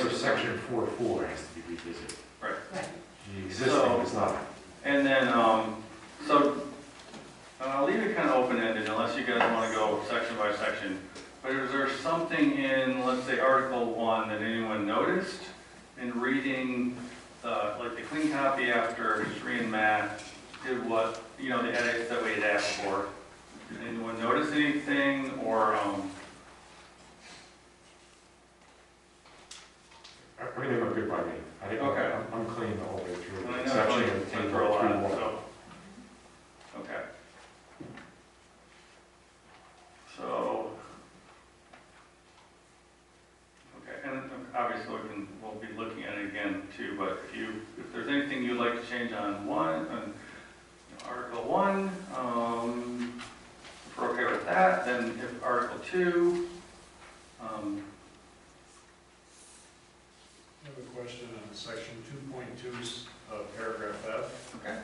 So section 4.4 has to be revisited. Right. Right. The existing is not. And then, so I'll leave it kind of open-ended unless you guys want to go section by section. But is there something in, let's say, Article 1 that anyone noticed in reading, like the clean copy after history and math did what, the edits that we had asked for? Did anyone notice anything, or, Everything looked good by me. Okay. I'm clean the whole way through. I know Exception it's of only table for a lot, 3.1. so, okay. So, okay, and obviously we'll be looking at it again too, but if there's anything you'd like to change on Article 1, if we're okay with that, then if Article 2, I have a question on section 2.2, paragraph F. okay.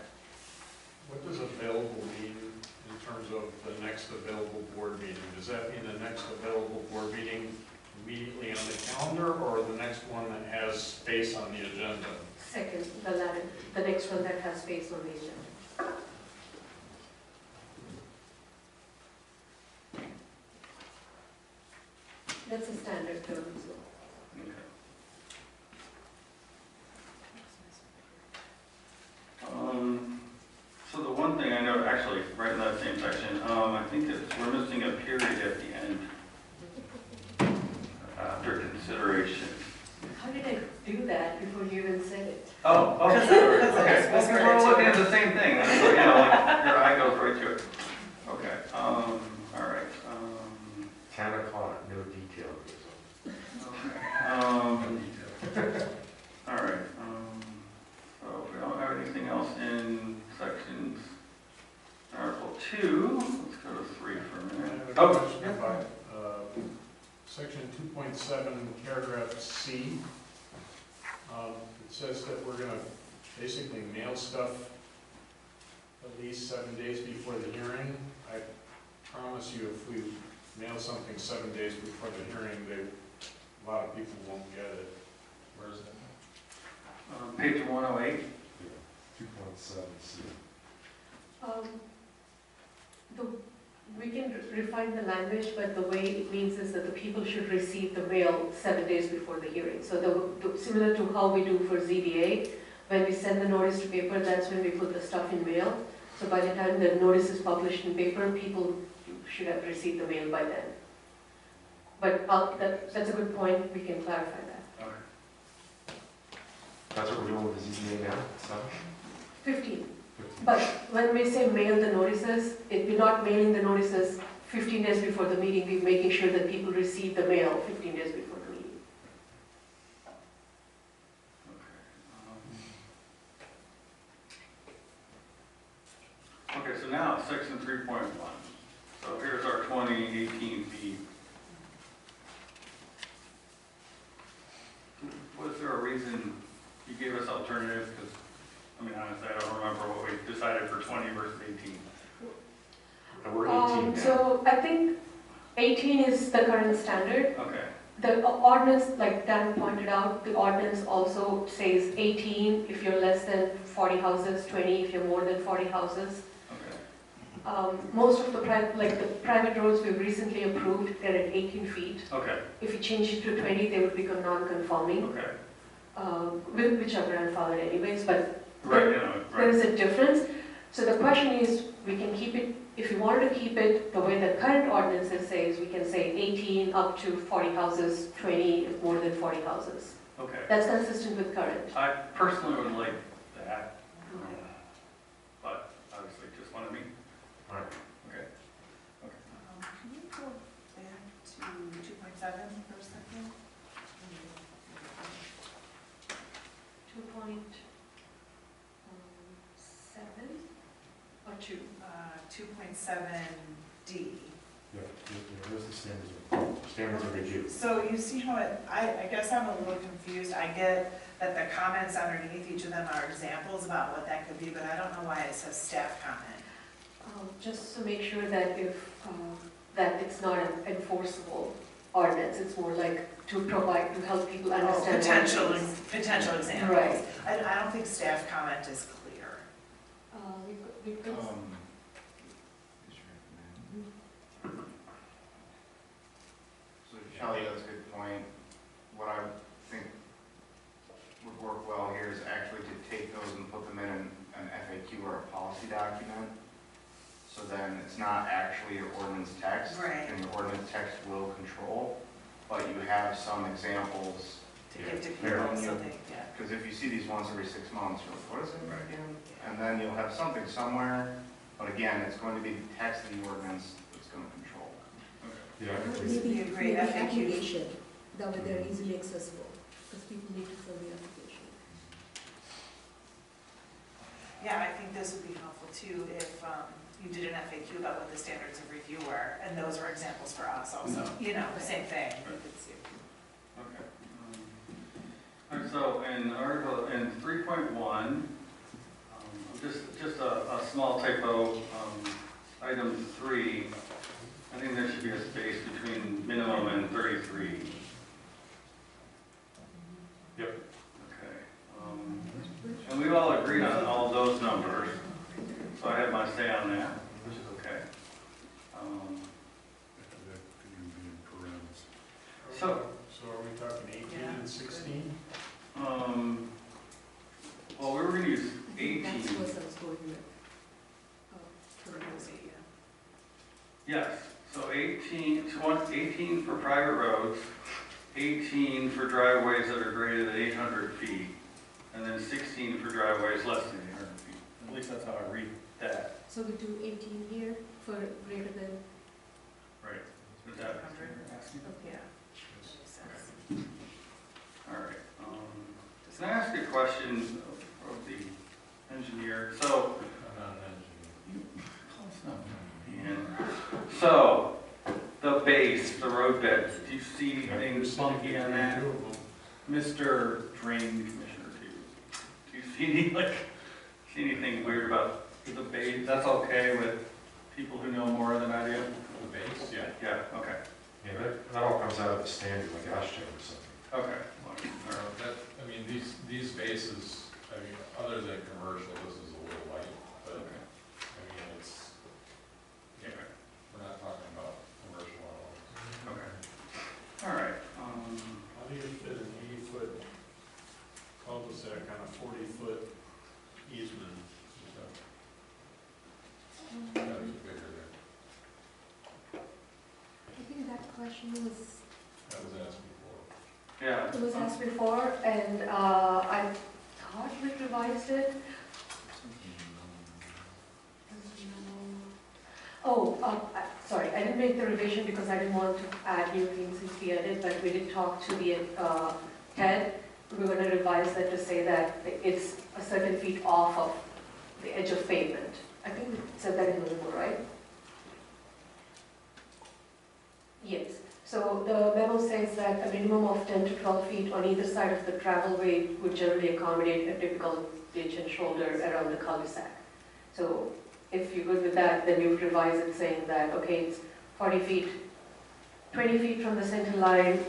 What does available mean in terms of the next available board meeting? Does that mean the next available board meeting immediately on the calendar, or the next one that has space on the agenda? Second, the latter, the next one that has space on the agenda. That's a standard term, so. Okay. So the one thing I know, actually, right in that same section, I think we're missing a period at the end after consideration. How did I do that before you even said it? Oh, okay. We're looking at the same thing. So, like your eye goes right to it. Okay. All right. 10 o'clock, no detail. Okay. All right. So if we don't have anything else in sections Article 2, let's go to 3 for a minute. I have a question about section 2.7, paragraph C. It says that we're going to basically mail stuff at least 7 days before the hearing. I promise you, if we mail something 7 days before the hearing, a lot of people won't get it. Where is it? Page 108. 2.7C. We can refine the language, but the way it means is that the people should receive the mail 7 days before the hearing. So similar to how we do for ZBA, when we send the notice to paper, that's when we put the stuff in mail. So by the time the notice is published in paper, people should have received the mail by then. But that's a good point, we can clarify that. Okay. That's what we're doing with the ZBA now, 15. But when we say mail the notices, we're not mailing the notices 15 days before the meeting, we're making sure that people receive the mail 15 days before the meeting. Okay, so now section 3.1. So here's our 2018 fee. Was there a reason you gave us alternatives? Because, honestly, I don't remember what we decided for 20 versus 18. And we're 18 now. So I think 18 is the current standard. Okay. The ordinance, like Dan pointed out, the ordinance also says 18 if you're less than 40 houses, 20 if you're more than 40 houses. Okay. Most of the private roads we've recently approved, they're at 18 feet. Okay. If you change it to 20, they would become non-conforming, Okay. which are grandfathered anyways, but Right, there is a difference. So the question is, we can keep it, if you wanted to keep it the way the current ordinances says, we can say 18 up to 40 houses, 20 if more than 40 houses. Okay. That's consistent with current. I personally would like that, but obviously just one of me. All right. Okay. Can you go back to 2.7 for a second? 2.7 or 2? 2.7D. Yeah, those are the standards of review. So you see how I guess I'm a little confused. I get that the comments underneath each of them are examples about what that could be, but I don't know why it says staff comment. Just to make sure that if that it's not enforceable. ordinance, it's more like to provide, to help people understand. what it Potential, means. potential examples. Right. I don't think staff comment is clear. We could, So Shelley, that's a good point. What I think would work well here is actually to take those and put them in an FAQ or a policy document. So then it's not actually your ordinance text. Right. And your ordinance text will control, but you have some examples. To give to Fair. people, so they, yeah. Because if you see these once every 6 months, you're like, what is it again? And then you'll have something somewhere, but again, it's going to be the text of the ordinance that's going to control. Yeah, I agree. You Maybe agree, maybe FAQ. application, that way they're easily accessible, because people need to fill the application. Yeah, I think this would be helpful too if you did an FAQ about what the standards of review were, and those were examples for us also, you know, same thing. You could see. Okay. All right, so in article, in 3.1, just a small typo, item 3, I think there should be a space between minimum and 33. Yep. Okay. And we've all agreed on all of those numbers, so I have my say on that, which is okay. So, So are we talking 18 Yeah. and 16? well, we were going to use I think 18. that's what I was going with. For the We'll see, most- Yes, so 18 for private roads, 18 for driveways that are greater than 800 feet, and then 16 for driveways less than 800 feet. At least that's how I read that. So we do 18 here for greater than, Right. Is that 800? okay. Yeah. Yes. Makes sense. all right. Can I ask a question of the engineer? So, so, the base, the road bed, do you see anything funky on that? Mr. Drain Commissioner, do you see any, see anything weird about the base? That's okay with people who know more than I do? The base, yeah. Yeah, okay, Yeah, that all comes out of the standard, like ash check or something. okay. I mean, these bases, I mean, other than commercial, this is a little light, but, Okay. I mean, it's, yeah, Okay. we're not talking about commercial at all. Okay. All right. How do you fit an 80-foot cul-de-sac on a 40-foot easement? That was bigger there. I think that question was, That was asked before. Yeah. it was asked before, and I thought we revised it. Sorry, I didn't make the revision because I didn't want to add new things into the edit, but we did talk to the Ted. We're going to revise that to say that it's a certain feet off of the edge of pavement. I think we said that in the memo, right? Yes. So the memo says that a minimum of 10 to 12 feet on either side of the travel way would generally accommodate a typical ditch and shoulder around the cul-de-sac. So if you're good with that, then you would revise it saying that, okay, it's 40 feet, 20 feet from the center line,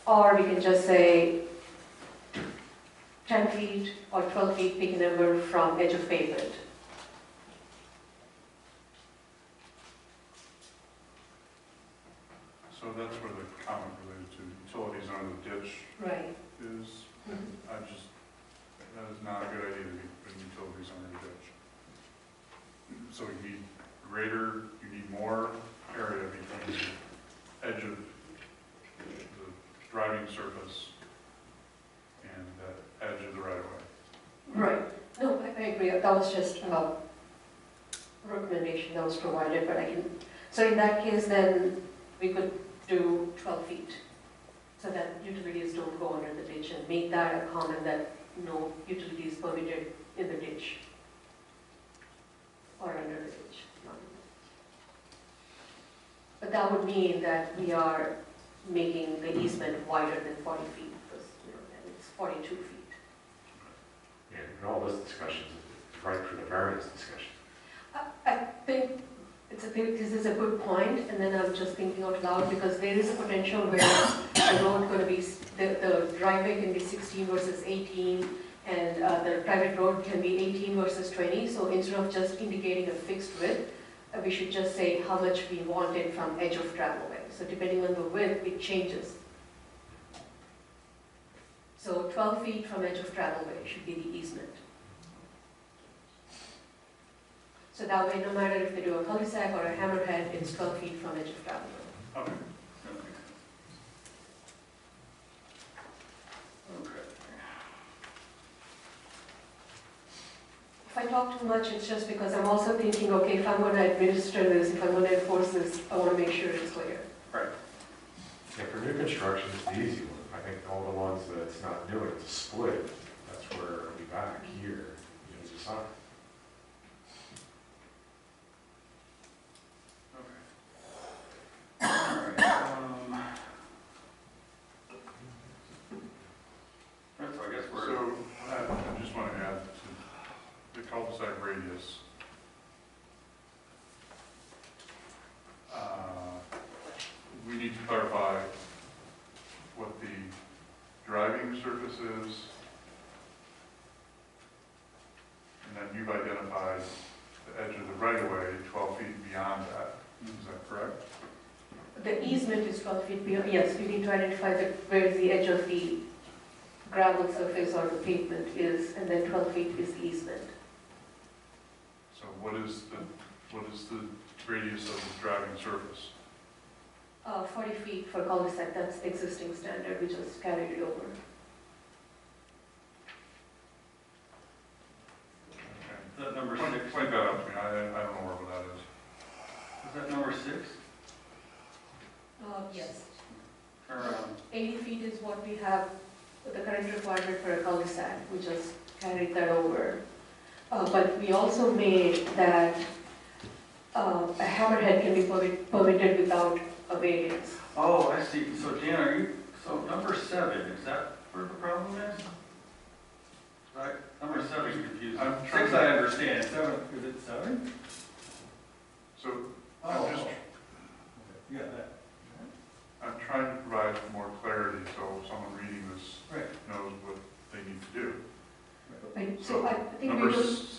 or we can just say 10 feet or 12 feet, pick a number from edge of pavement. So that's where the comment related to utilities under the ditch Right. is. That is not a good idea to be putting utilities under the ditch. So you need greater, you need more area between the edge of the driving surface and that edge of the right of way. Right. No, I agree. That was just a recommendation that was provided, but I can, so in that case, then we could do 12 feet, so that utilities don't go under the ditch, and make that a comment that no utilities permitted in the ditch or under the ditch. But that would mean that we are making the easement wider than 40 feet, because, then it's 42 feet. Yeah, and all those discussions, right for the variance discussion. I think it's this is a good point, and then I'm just thinking out loud, because there is a potential where the road gonna be, the driveway can be 16 versus 18, and the private road can be 18 versus 20, so instead of just indicating a fixed width, we should just say how much we want it from edge of travelway. So depending on the width, it changes. So 12 feet from edge of travelway should be the easement. So that way, no matter if they do a cul-de-sac or a hammerhead, it's 12 feet from edge of travelway. Okay. That makes sense. Okay. If I talk too much, it's just because I'm also thinking, okay, if I'm going to administer this, if I'm going to enforce this, I want to make sure it's clear. Right. Yeah, for new construction, it's the easy one. I think all the ones that it's not new, it's a split. That's where it'll be back here, use the sign. Okay. All right. That's, I guess we're. So, I just want to add to the cul-de-sac radius. We need to clarify what the driving surface is. And then you've identified the edge of the right-of-way 12 feet beyond that. Is that correct? The easement is 12 feet beyond, yes, we need to identify where the edge of the gravel surface or the pavement is, and then 12 feet is the easement. So what is the radius of the driving surface? 40 feet for cul-de-sac, that's existing standard, we just carried it over. Okay. Is that number Point 6? that out to me, I don't know where that is. Is that number 6? Yes. Or, 80 feet is what we have, the current requirement for a cul-de-sac, we just carried that over. But we also made that a hammerhead can be permitted without a variance. oh, I see. So Dan, so number 7, is that where the problem is? Right, number 7 is confusing. I'm trying 6 to- I understand, 7, is it 7? So Oh, I'm just, yeah, that, I'm trying to provide more clarity so someone reading this right. knows what they need to do. Right, so I think we Number will. 6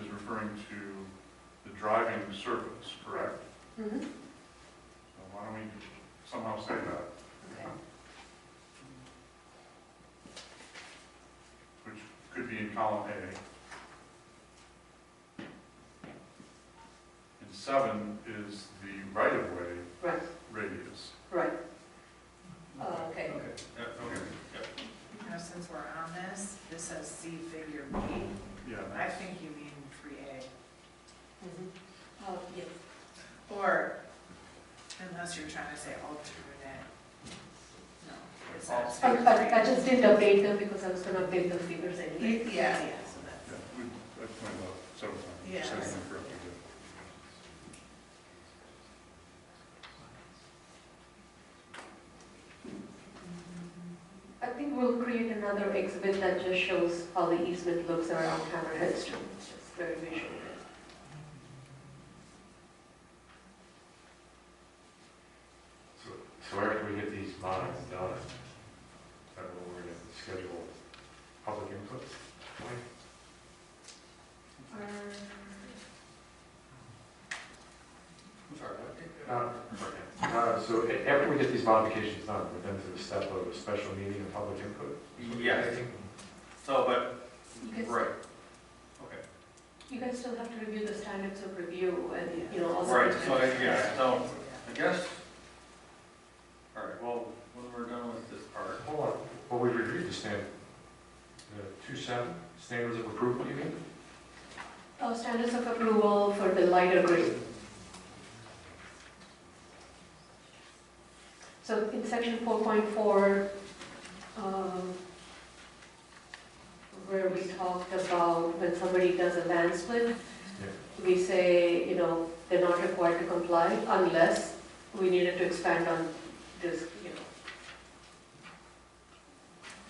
is referring to the driving surface, correct? Mhm. So why don't we somehow say that, Okay. which could be in column A. And 7 is the right-of-way Right, radius. right. Okay. Okay, yeah, okay, yeah. You know, since we're on this says see figure B. Yeah, I that's- think you mean 3A. Yes. Or, unless you're trying to say alternate. No, it says I figure 3A. just didn't update them because I was going to update the figures anyway. Yeah, so that's. yeah, I pointed out several times. Yeah. Just saying incorrectly. I think we'll create another exhibit that just shows how the easement looks around Hammerhead Street. It's just very visual. So after we get these lines done, that we're going to schedule public input. I'm sorry, what? So after we get these modifications done, we're then to the step of a special meeting and public input? Yes. So, but, You guys, right, okay. you guys still have to review the standards of review and, you know, also. Right, so, yeah, so, I guess, all right, well, when we're done with this part, Hold on, well, we reviewed the standard, the 2.7 standards of approval, you mean? Standards of approval for the lighter grade. So in section 4.4, where we talked about when somebody does a land split, we say, you know, they're not required to comply unless we needed to expand on this, you know.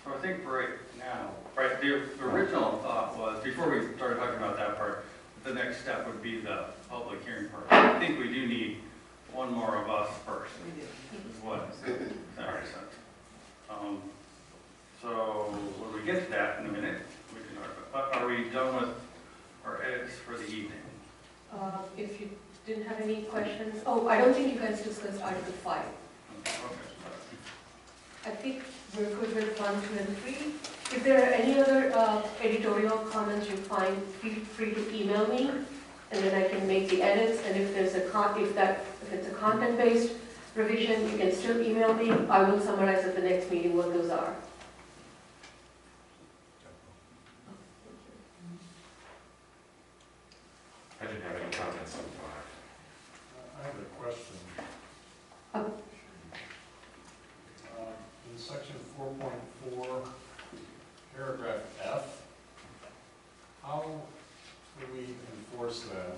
so I think right now, right, the original thought was, before we started talking about that part, the next step would be the public hearing part. I think we do need one more of us first, We do. is what Sarah said. So when we get to that in a minute, we can, but are we done with our edits for the evening? If you didn't have any questions, oh, I don't think you guys discussed Article 5. Okay. I think we're good with 1, 2, and 3. If there are any other editorial comments you find, feel free to email me, and then I can make the edits. And if there's if it's a content-based revision, you can still email me. I will summarize at the next meeting what those are. I didn't have any comments on 5. I have a question. Oh. In section 4.4, paragraph F, how do we enforce that?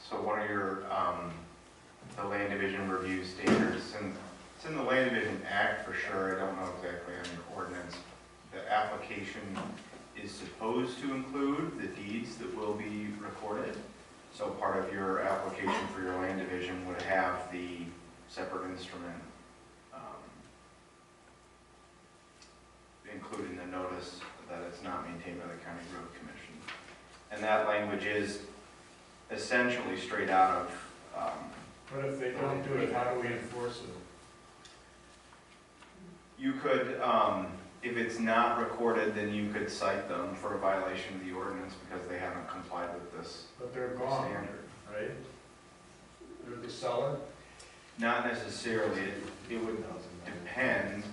So one of your, the land division review standards, and it's in the Land Division Act for sure, I don't know exactly on your ordinance. The application is supposed to include the deeds that will be recorded. So part of your application for your land division would have the separate instrument including the notice that it's not maintained by the County Road Commission. And that language is essentially straight out of But if they don't do it, how do we enforce it? you could, if it's not recorded, then you could cite them for a violation of the ordinance because they haven't complied with this But they're gone, standard. right? They're the seller? Not necessarily, it would depend,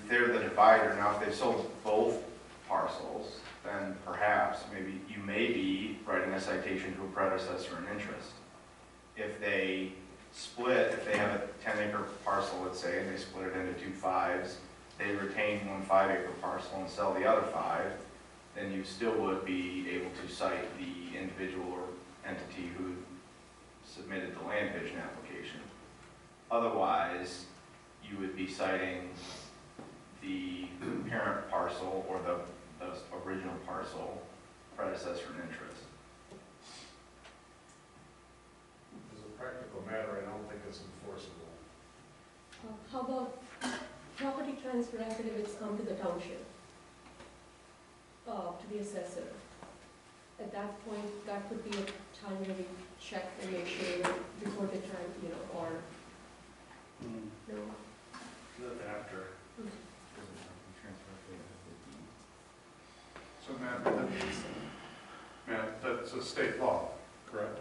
they're the divider. Now, if they've sold both parcels, then perhaps, maybe, you may be writing a citation to a predecessor in interest. If they split, if they have a 10-acre parcel, let's say, and they split it into 2 5s, they retain 1 5-acre parcel and sell the other 5, then you still would be able to cite the individual or entity who submitted the land division application. Otherwise, you would be citing the parent parcel or the original parcel predecessor in interest. As a practical matter, I don't think it's enforceable. How about property transfer affidavits come to the township, to the assessor? At that point, that could be a time where we check and make sure that before the time, or, no. That's after. So Matt, that's a state law, correct?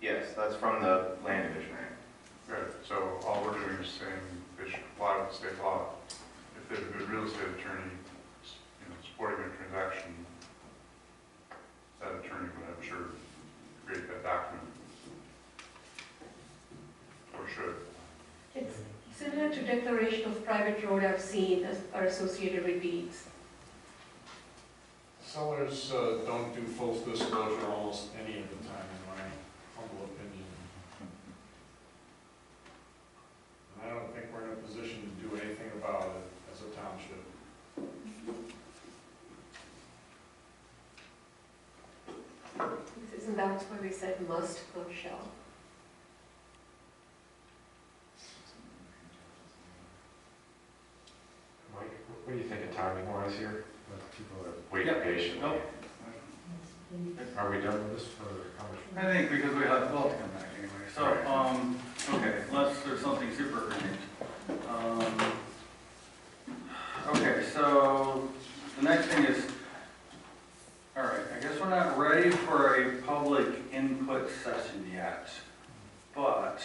Yes, that's from the Land Division Act. Right, so all we're doing is saying they should comply with the state law. If they have a good real estate attorney, supporting their transaction, that attorney would, I'm sure, create that document. Or should. It's similar to declaration of private road I've seen are associated with deeds. Sellers don't do full disclosure almost any of the time, in my humble opinion. And I don't think we're in a position to do anything about it as a township. Isn't that why we said must, not shall? Mike, what do you think of timing wise here? People are waiting Yeah, patiently. nope. Are we done with this for how much? I think because we have Walt to come back anyway. So, okay, unless there's something super urgent. Okay, so the next thing is, all right, I guess we're not ready for a public input session yet, but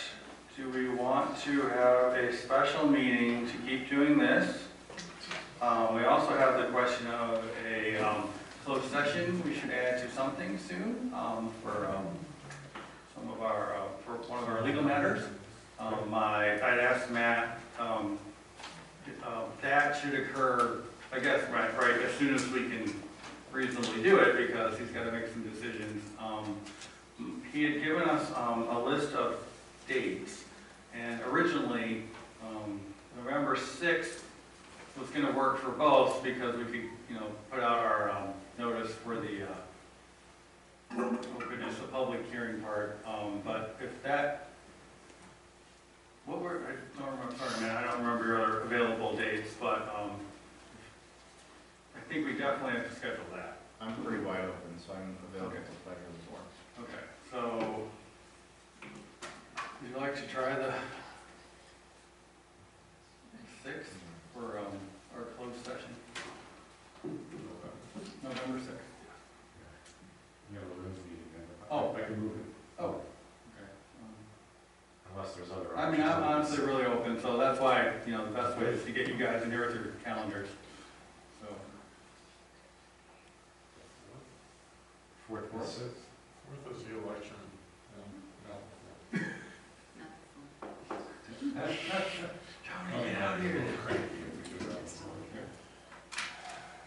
do we want to have a special meeting to keep doing this? We also have the question of a closed session we should add to something soon for some of our, for one of our legal matters. I'd asked Matt, that should occur, I guess, right, as soon as we can reasonably do it, because he's got to make some decisions. He had given us a list of dates, and originally November 6th was gonna work for both because we could, put out our, notice for the, the public hearing part, but if that, I don't remember, sorry man, I don't remember your other available dates, but, I think we definitely have to schedule that. I'm pretty wide open, so I'm available Okay. to pleasure of the board. Okay, so, would you like to try the 6th for, our closed session? November 6th. You have a rooms meeting then. Oh. I can move it. Oh, okay. Unless there's other. I mean, I'm options. honestly really open, so that's why, the best way is to get you guys in here with your calendars. So, Fourth, Fourth. sixth. Fourth is the election. No. Johnny, get out here.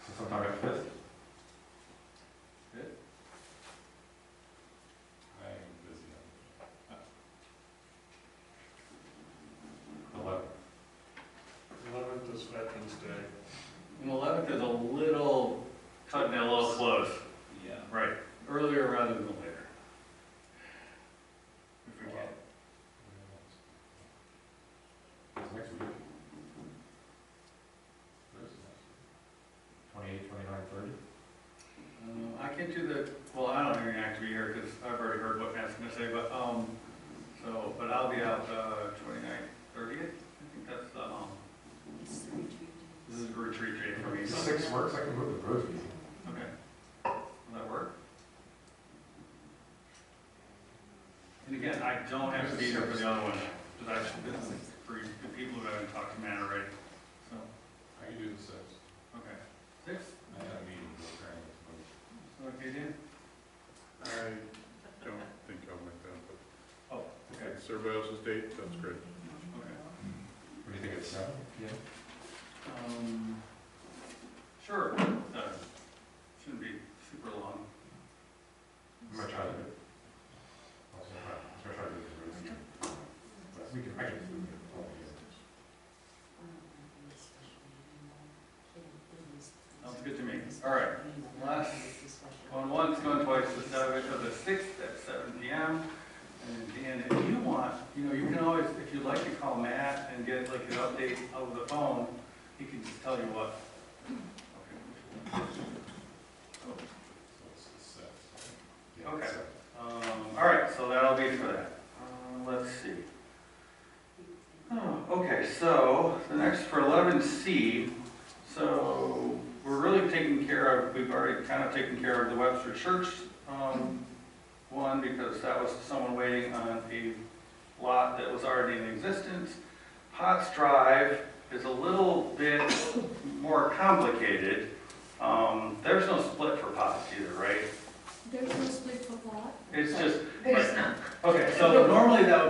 So sometime at fifth? Good. I'm busy. 11th. 11th is Veterans Day. And 11th is a little, cutting it a little close. Yeah. Right, earlier rather than later. If we can. It's next week. 28, 29, 30. I can do the, well, I don't even have to be here because I've already heard what Matt's gonna say, but, but I'll be out, 29th, 30th. I think that's, this is a retreat day for me. If so- 6 works, I can move the road meeting. Okay. Will that work? And again, I don't have to be here for the other one, because this is for the people who haven't talked to Matt already, so, I can do the 6th. okay. 6? I have a meeting with Karen. Okay, Dan? I don't think I'll make that, but Oh, if okay, it's everybody else's date, that's great. okay. What do you think, it's 7? Yeah. Sure, shouldn't be super long. I'm gonna try to do it. I'm gonna try to do the road meeting. But we can, I can move it all together. Sounds good to me. All right, last, going once, going twice, the 7th of the 6th at 7 PM. And Dan, if you want, you can always, if you'd like to call Matt and get like an update over the phone, he can just tell you what. Okay. So it's the 6th. Yeah, Okay. so- All right, so that'll be for that. Let's see. Okay, so the next for 11C, so we're really taking care of, we've already kind of taken care of the Webster Church one because that was someone waiting on a lot that was already in existence. Potts Drive is a little bit more complicated. There's no split for Potts either, right? There's no split for pot? It's just, There's none. okay, so normally that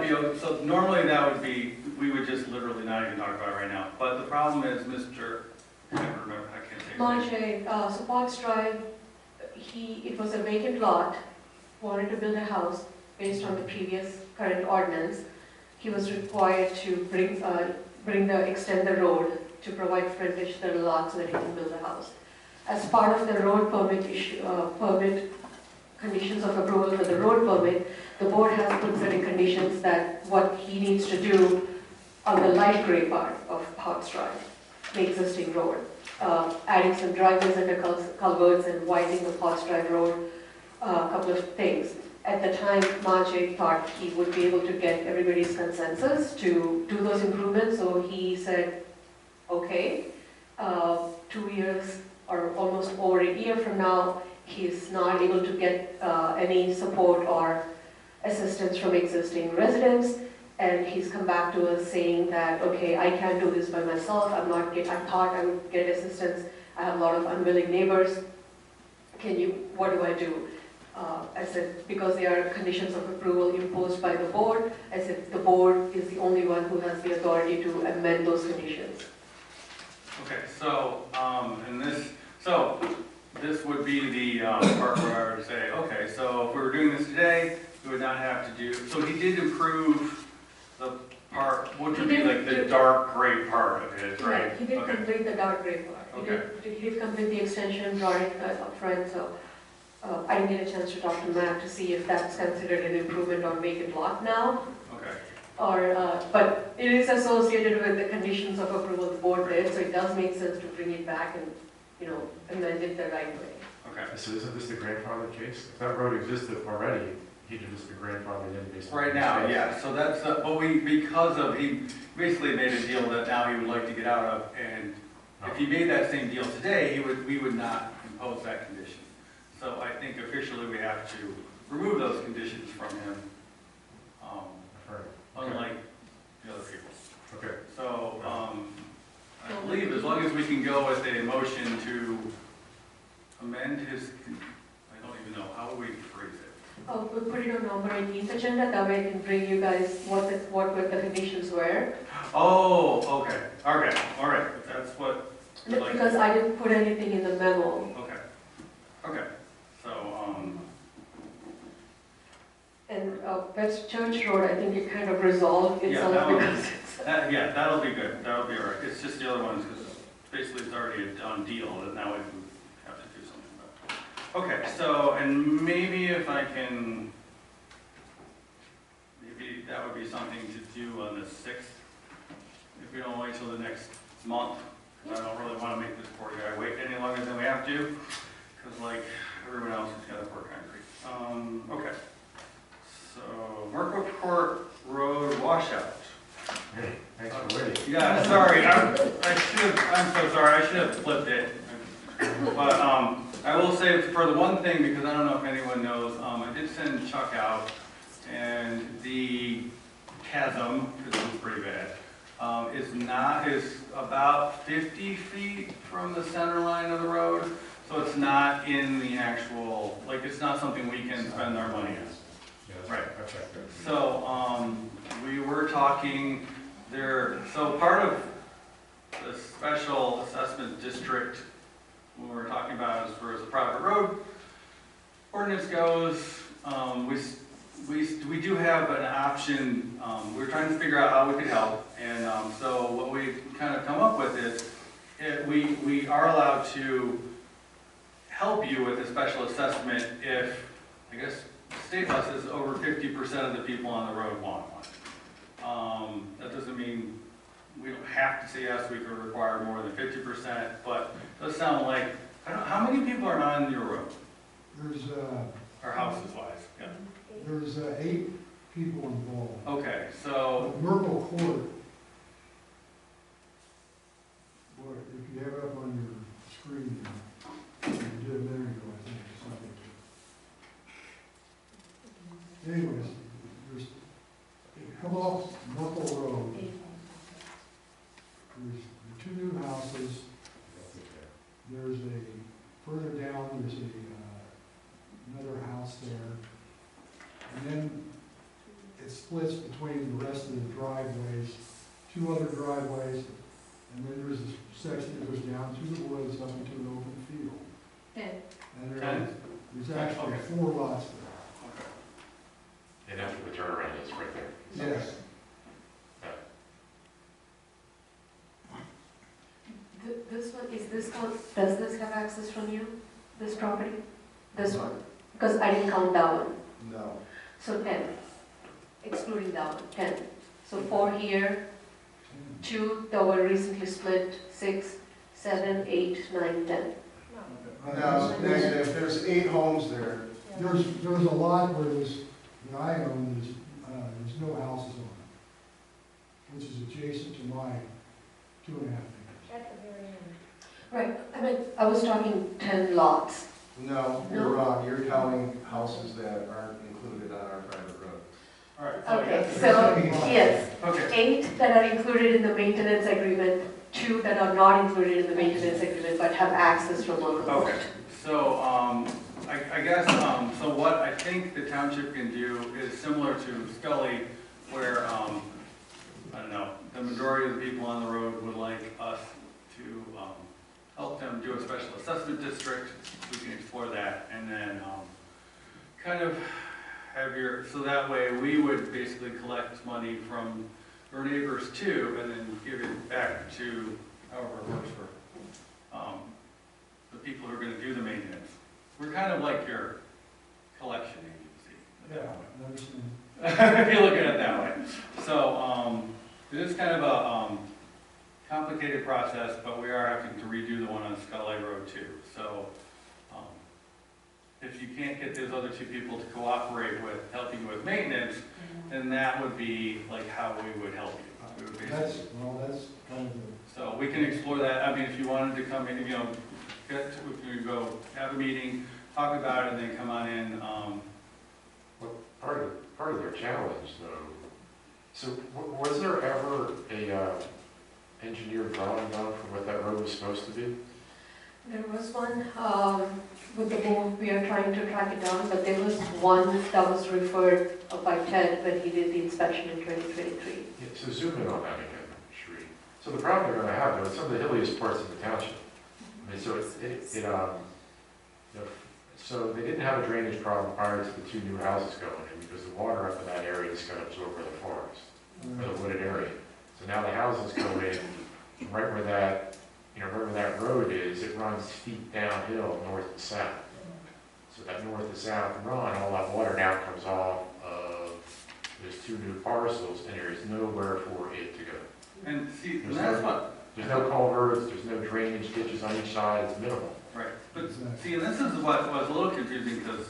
would be, we would just literally not even talk about it right now. But the problem is Mr., I can't remember, I can't say his name. Marche, so Potts Drive, it was a vacant lot, wanted to build a house based on the previous current ordinance. He was required to extend the road to provide frontage to the lot so that he can build a house. As part of the road permit conditions of approval for the road permit, the board has put certain conditions that what he needs to do on the light gray part of Potts Drive, the existing road, adding some driveways under culverts and widening the Potts Drive road, a couple of things. At the time, Marche thought he would be able to get everybody's consensus to do those improvements, so he said, okay, 2 years or almost over a year from now, he's not able to get any support or assistance from existing residents, and he's come back to us saying that, okay, I can't do this by myself, I thought I would get assistance, I have a lot of unwilling neighbors, what do I do? I said, because they are conditions of approval imposed by the board, I said, the board is the only one who has the authority to amend those conditions. Okay, so, this would be the part where I would say, okay, so if we were doing this today, we would not have to do, so he did improve the part, which would be like the dark gray part of it, right? Right, he did Okay. complete the dark gray part. He did complete the extension drawing up front, so I didn't get a chance to talk to Matt to see if that's considered an improvement or vacant lot now. Okay, Or, but it is associated with the conditions of approval the board did, so it does make sense to bring it back and, amend it the right way. okay. So isn't this the grandfather case? If that road existed already, he could just be grandfathered in based on. Right now, yeah, so that's, but he basically made a deal that now he would like to get out of, and if he made that same deal today, we would not impose that condition. So I think officially we have to remove those conditions from him, unlike the other people. Okay. So, I believe as long as we can go with a motion to amend his, I don't even know, how would we phrase it? Oh, we'll put it on November 18th agenda, that way I can bring you guys what the conditions were. Oh, okay, all right, that's what, we'd like to Because do. I didn't put anything in the memo. Okay, so, And West Church Road, I think it kind of resolved itself that would- because yeah, that'll be good, that'll be all right. It's just the other ones, because basically it's already a done deal, that now we have to do something about. Okay, so, and maybe if I can, maybe that would be something to do on the 6th, if we don't wait till the next month, because I don't really want to make this poor guy wait any longer than we have to, because like everyone else has got to pour concrete. Okay, so Merkle Court Road washout. Hey, thanks for waiting. Yeah, sorry, I'm so sorry, I should have flipped it. But, I will say for the one thing, because I don't know if anyone knows, I did send Chuck out, and the chasm, because it was pretty bad, is about 50 feet from the center line of the road, so it's not in the actual, like, it's not something we can spend our money on. Yeah, that's Right. I checked that. So, we were talking there, so part of the special assessment district, when we were talking about as far as the private road ordinance goes, we do have an option, we're trying to figure out how we could help, and so what we kind of come up with is, we are allowed to help you with a special assessment if, I guess, state law says over 50% of the people on the road want one. That doesn't mean we don't have to say yes, we could require more than 50%, but it does sound like, I don't know, how many people are on your road, There's, or houses wise? Yeah. there's 8 people involved. Okay, so, Merkle Court, boy, if you have it up on your screen, you did a minute ago, I think, or something. Anyways, there's, you come off Merkle Road, there's 2 new houses, there's further down, there's another house there. And then it splits between the rest of the driveways, 2 other driveways, and then there's a section that goes down through the woods up into an open field. And there's actually 4 lots there. And after the turnaround, it's right there. Yes. This one, does this have access from you, this property? This one? Because I didn't count that one. No. So 10, excluding that one, 10. So 4 here, 2 that were recently split, 6, 7, 8, 9, 10. No, negative, there's 8 homes there. There's a lot where that I own, there's no houses on it, which is adjacent to my 2.5 acres. At the very end. Right, I mean, I was talking 10 lots. No, you're wrong, you're counting houses that aren't included on our private road. all right. Okay, so, yes, Okay, 8 that are included in the maintenance agreement, 2 that are not included in the maintenance agreement but have access from local court. okay, so, I guess, so what I think the township can do is similar to Scully, where, I don't know, the majority of the people on the road would like us to, help them do a special assessment district. We can explore that, and then, kind of have so that way we would basically collect money from for neighbors too, and then give it back to however it works for the people who are gonna do the maintenance. We're kind of like your collection agency. Yeah, understand. If you look at it that way. So, it is kind of a complicated process, but we are having to redo the one on Skylight Road too. So, if you can't get those other two people to cooperate with helping you with maintenance, then that would be like how we would help you. We would That's, basically- well, that's kind of the, So we can explore that. I mean, if you wanted to come in, we could go have a meeting, talk about it, and then come on in. Part of their challenge, though, so was there ever a engineered drawing done for what that road was supposed to be? There was one, with the board, we are trying to track it down, but there was one that was referred by Ted when he did the inspection in 2023. Yeah, so zoom in on that again, Sheree. So the problem they're gonna have, though, it's some of the hilliest parts of the township. I mean, so you know, so they didn't have a drainage problem prior to the two new houses going in, because the water up in that area is gonna absorb the forest, or the wooded area. So now the houses go in, right where that, right where that road is, it runs feet downhill, north to south. So that north to south run, all that water now comes off of those two new parcels, and there is nowhere for it to go. And see, and There's that's no- what, There's no culverts, there's no drainage ditches on each side, it's minimal. right. But see, and this is what was a little confusing, because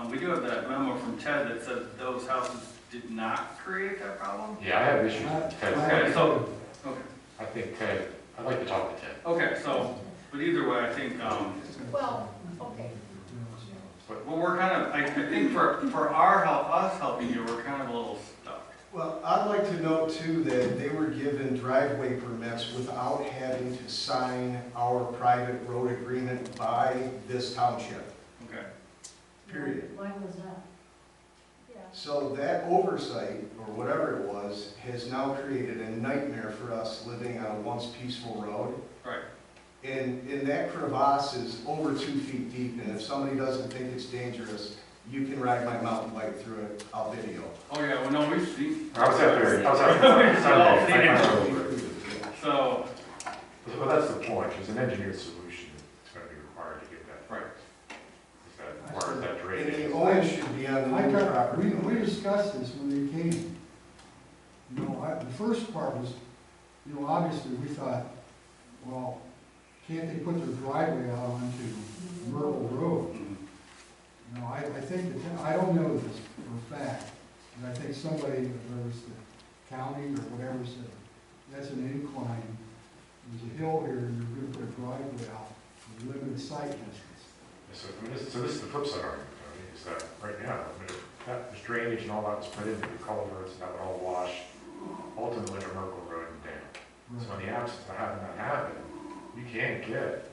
we do have that memo from Ted that said those houses did not create that problem. Yeah, I have issues with Ted. Okay, so, okay. I think Ted, I'd like to talk to Ted. Okay, so, but either way, I think, Well, okay. well, we're kind of, I think for our help, us helping you, we're kind of a little stuck. Well, I'd like to note too that they were given driveway permits without having to sign our private road agreement by this township, Okay. period. Why was that? Yeah. So that oversight, or whatever it was, has now created a nightmare for us living on a once peaceful road. Right. And that crevasse is over 2 feet deep, and if somebody doesn't think it's dangerous, you can ride my mountain bike through it, I'll video. Oh, yeah, well, no, we've seen. I was out there Sunday. I remember. So, Well, that's the point, there's an engineered solution that's gonna be required to get that. right. Is that requires that And drainage. the onus should be on the new property. we discussed this when we came. You know, the first part was, you know, obviously we thought, well, can't they put their driveway out onto Myrtle Road? You know, I think, I don't know this for a fact, but I think somebody, whether it was the county or whatever, said, that's an incline, there's a hill here, and you're gonna put a driveway out, with limited sight distance. So, I mean, this is the flip side argument, Tony, is that right now, I mean, if that was drainage and all that was put in, the culverts, and that would all wash, ultimately, the Merkle Road and down. So in the absence of having that happen, you can't get,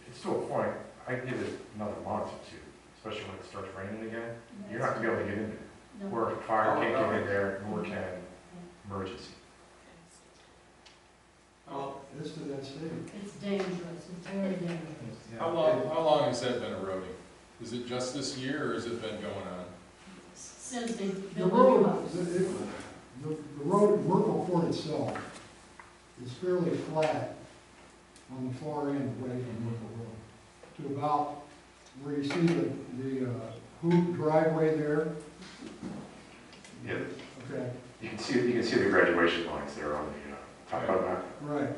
it's to a point, I give it another month or two, especially when it starts raining again, you're not gonna be able to get in there. Or fire can't get in there, nor can emergency. Well, It's to that state. It's dangerous, it's very dangerous. Yeah. How long has that been eroding? Is it just this year, or has it been going on? Since they The built the new road, house. the road, Merkle Court itself is fairly flat on the far end away from Merkle Road, to about where you see the hoop driveway there. Yeah, Okay, you can see the graduation lines there on the top of that. right.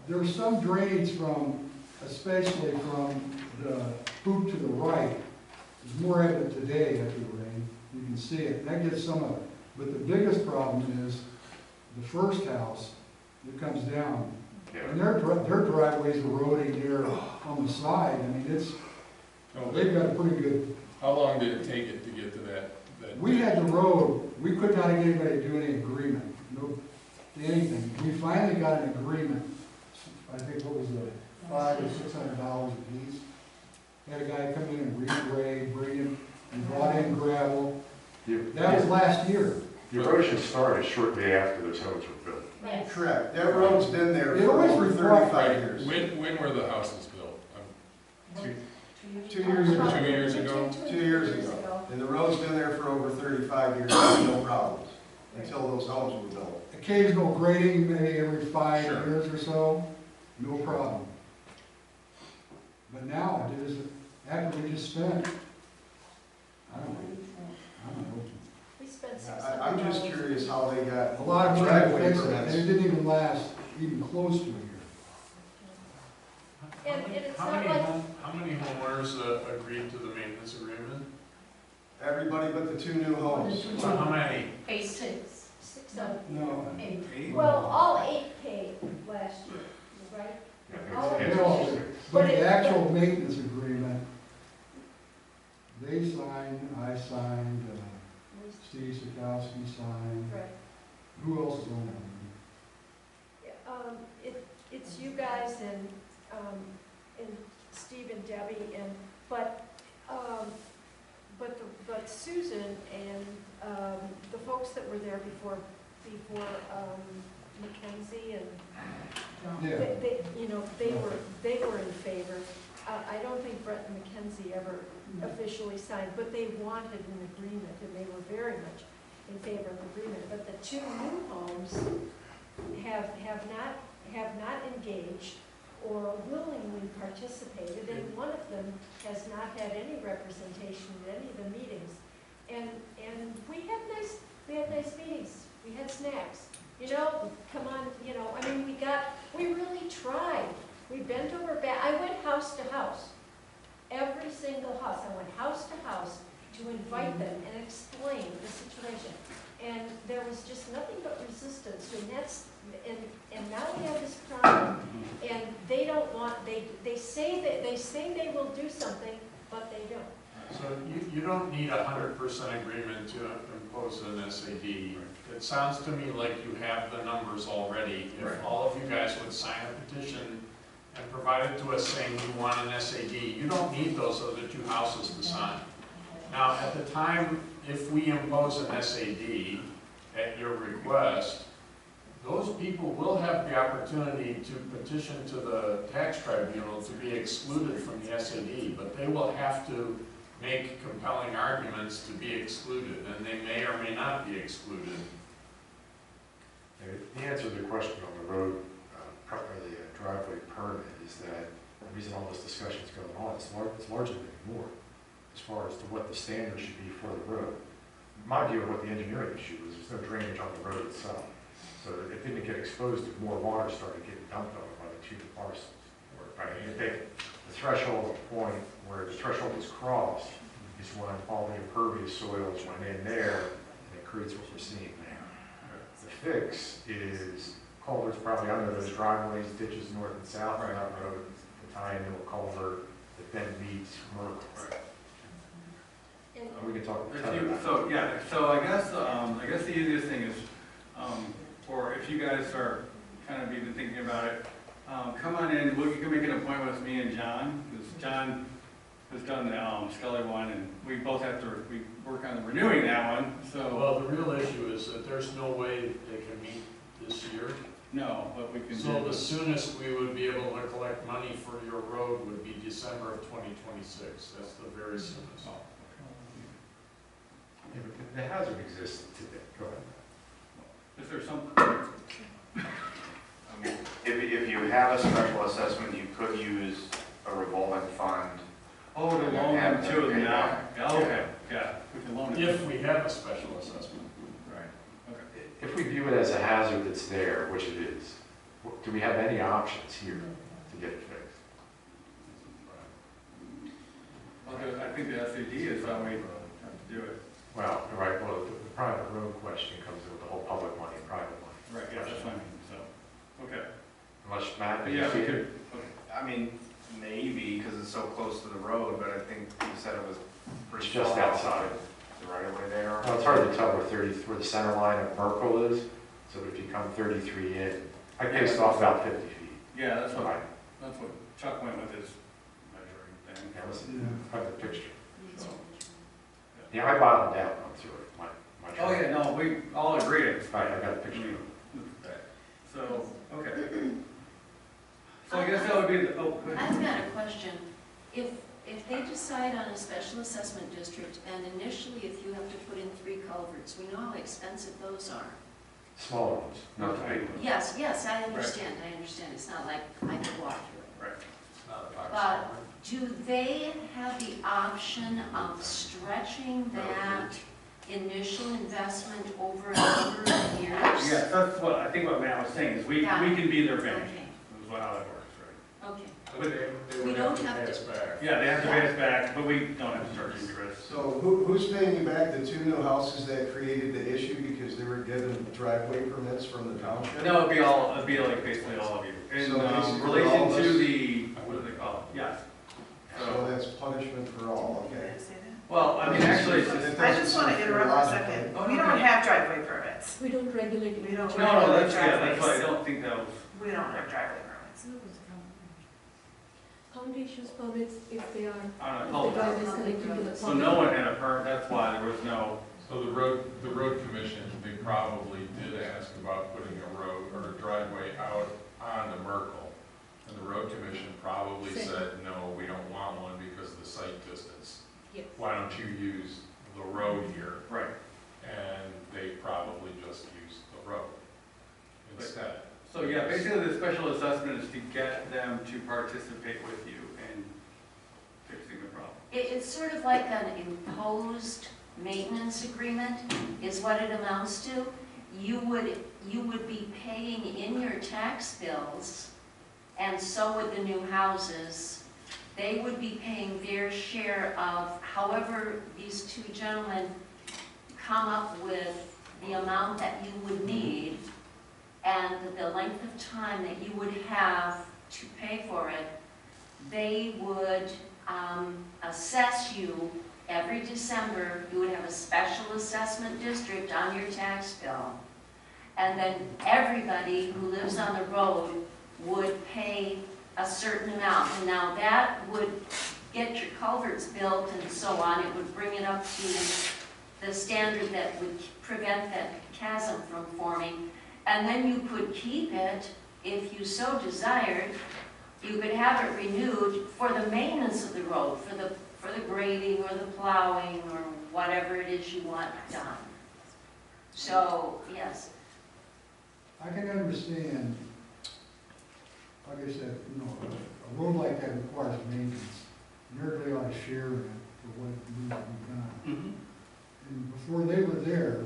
There's some drainage from, especially from the hoop to the right. It's more evident today after the rain. You can see it. That gets some of it. But the biggest problem is the first house that comes down. Yeah. And their driveway's eroding there on the side. I mean, it's, they've got a pretty good, How long did it take it to get to that? we had the road, we could not get anybody to do any agreement, no, anything. We finally got an agreement, I think what was it, $500 or $600 a piece. Had a guy come in and regrade, bring him, and brought in gravel. That was last year. The erosion started shortly after those homes were built. Yes. Correct, that road's been there It for always over reflects- 35 years. When were the houses built? 2 years ago. 2 years ago? 2 years ago. And the road's been there for over 35 years, no problems. until those homes were built. Occasional grading, maybe every 5 Sure. years or so, no problem. But now, it is, after we just spent, I don't know, We spent I'm just $600. curious how they got a lot of money to driveway fix it, and permits. it didn't even last even close to a year. And it's How not many like, how many homeowners agreed to the maintenance agreement? Everybody but the 2 new homes. So how many? 8. 6 of, No. 8. Well, all 8 paid last year, right? Yeah, Oh, it's- No, but But the it- actual maintenance agreement, they signed, I signed, Steve Sikowski signed, Right. who else is on that? It's you guys and Steve and Debbie but Susan and, the folks that were there before Mackenzie and, Yeah, they were in favor. I don't think Brett and Mackenzie ever officially signed, but they wanted an agreement, and they were very much in favor of agreement. But the 2 new homes have not engaged or willingly participated, and one of them has not had any representation at any of the meetings. And we had nice meetings, we had snacks, come on, we really tried. We bent over back, I went house to house, every single house, I went house to house to invite them and explain the situation. And there was just nothing but resistance, and now we have this problem, and they don't want, they say they will do something, but they don't. So you don't need 100% agreement to impose an SAD. It sounds to me like you have the numbers already. If all of you guys would sign a petition and provide it to us saying you want an SAD, you don't need those other 2 houses to sign. Now, at the time, if we impose an SAD at your request, those people will have the opportunity to petition to the tax tribunal to be excluded from the SAD, but they will have to make compelling arguments to be excluded, and they may or may not be excluded. The answer to the question on the road, or the driveway permit, is that the reason all this discussion's going on is largely more as far as to what the standard should be for the road. My view of what the engineering issue was, there's no drainage on the road itself. So it didn't get exposed if more water started getting dumped on it by the 2 parcels. The threshold point where the threshold was crossed is when all the impervious soils went in there, and it creates what we're seeing there. The fix is culverts probably under those driveways, ditches north and south on that road, to tie into a culvert that then meets Merkle. We can talk about that. So I guess the easiest thing is, or if you guys are kind of even thinking about it, come on in, you can make an appointment with me and John, because John has done the Scully one, and we both have to, we work on renewing that one, so. Well, the real issue is that there's no way they can meet this year. No, but we can do. So the soonest we would be able to collect money for your road would be December of 2026. That's the very soonest. Yeah, but the hazard exists today. Go ahead. Is there some, I mean, if you have a special assessment, you could use a revolving fund. to loan them to them now? Yeah, okay, yeah, we can loan it. If we have a special assessment. Right, okay. If we view it as a hazard that's there, which it is, do we have any options here to get it fixed? I think the SAD is how we have to do it. Well, the private road question comes with the whole public money and private money. Right, yeah, that's what I mean, so, okay. Unless, Matt, But you yeah, see we it? could, I mean, maybe, because it's so close to the road, but I think you said it was pretty. It's just far off outside. The right of way there. Well, it's hard to tell where the center line of Merkle is, so if you come 33 in, I based off about 50 feet. yeah, that's Right. what Chuck went with his measuring thing. Yeah, listen, Yeah. I have the picture. So, Yeah, I bottomed out on through it, my oh, yeah, no, we all agreed. Right, I got a picture. So, okay. So I guess that would be, the- oh, go ahead. I've got a question. If if they decide on a special assessment district, and initially if you have to put in 3 culverts, we know how expensive those are. Smaller ones, not the big ones. Yes, yes, I understand, it's not like I could walk through it. Right. It's not a box But score. do they have the option of stretching that initial investment over a number of years? Yes, that's what, I think what Matt was saying, is we can be their bank, Okay, is how that works, right? okay. But they We would don't have to have pay to- us back. Yeah, they have to pay us back, but we don't have to charge interest. So who's paying you back the 2 new houses that created the issue because they were given driveway permits from the township? No, it'd be like basically all of you. In So basically relation all of to us? the, what do they call it? Yes. So that's punishment for all, Did okay? I say that? Well, I mean, actually, it's just, I just want to interrupt for a second. Oh, We no, don't no. have driveway permits. We don't regulate. We don't. no, that's, yeah, that's why I Driveways. don't think that was, We don't have driveway permits. County issues permits if they are, I if don't the know. drive is connected to the. So no one had a permit, that's why there was no, So the road commission, they probably did ask about putting a road or a driveway out onto Merkel. And the road commission probably Same. said, no, we don't want one because of the site distance. Yes. Why don't you use the road here? right. And they probably just used the road instead. So yeah, basically the special assessment is to get them to participate with you in fixing the problem. It's sort of like an imposed maintenance agreement, is what it amounts to. You would be paying in your tax bills, and so would the new houses. They would be paying their share of however these 2 gentlemen come up with the amount that you would need and the length of time that you would have to pay for it. They would assess you every December. You would have a special assessment district on your tax bill. And then everybody who lives on the road would pay a certain amount. And now that would get your culverts built and so on. It would bring it up to the standard that would prevent that chasm from forming. And then you could keep it, if you so desired. You could have it renewed for the maintenance of the road, for the grading or the plowing or whatever it is you want done. So, yes. I can understand, like I said, a road like that requires maintenance, and everybody ought to share in it for what needs to be done. And before they were there,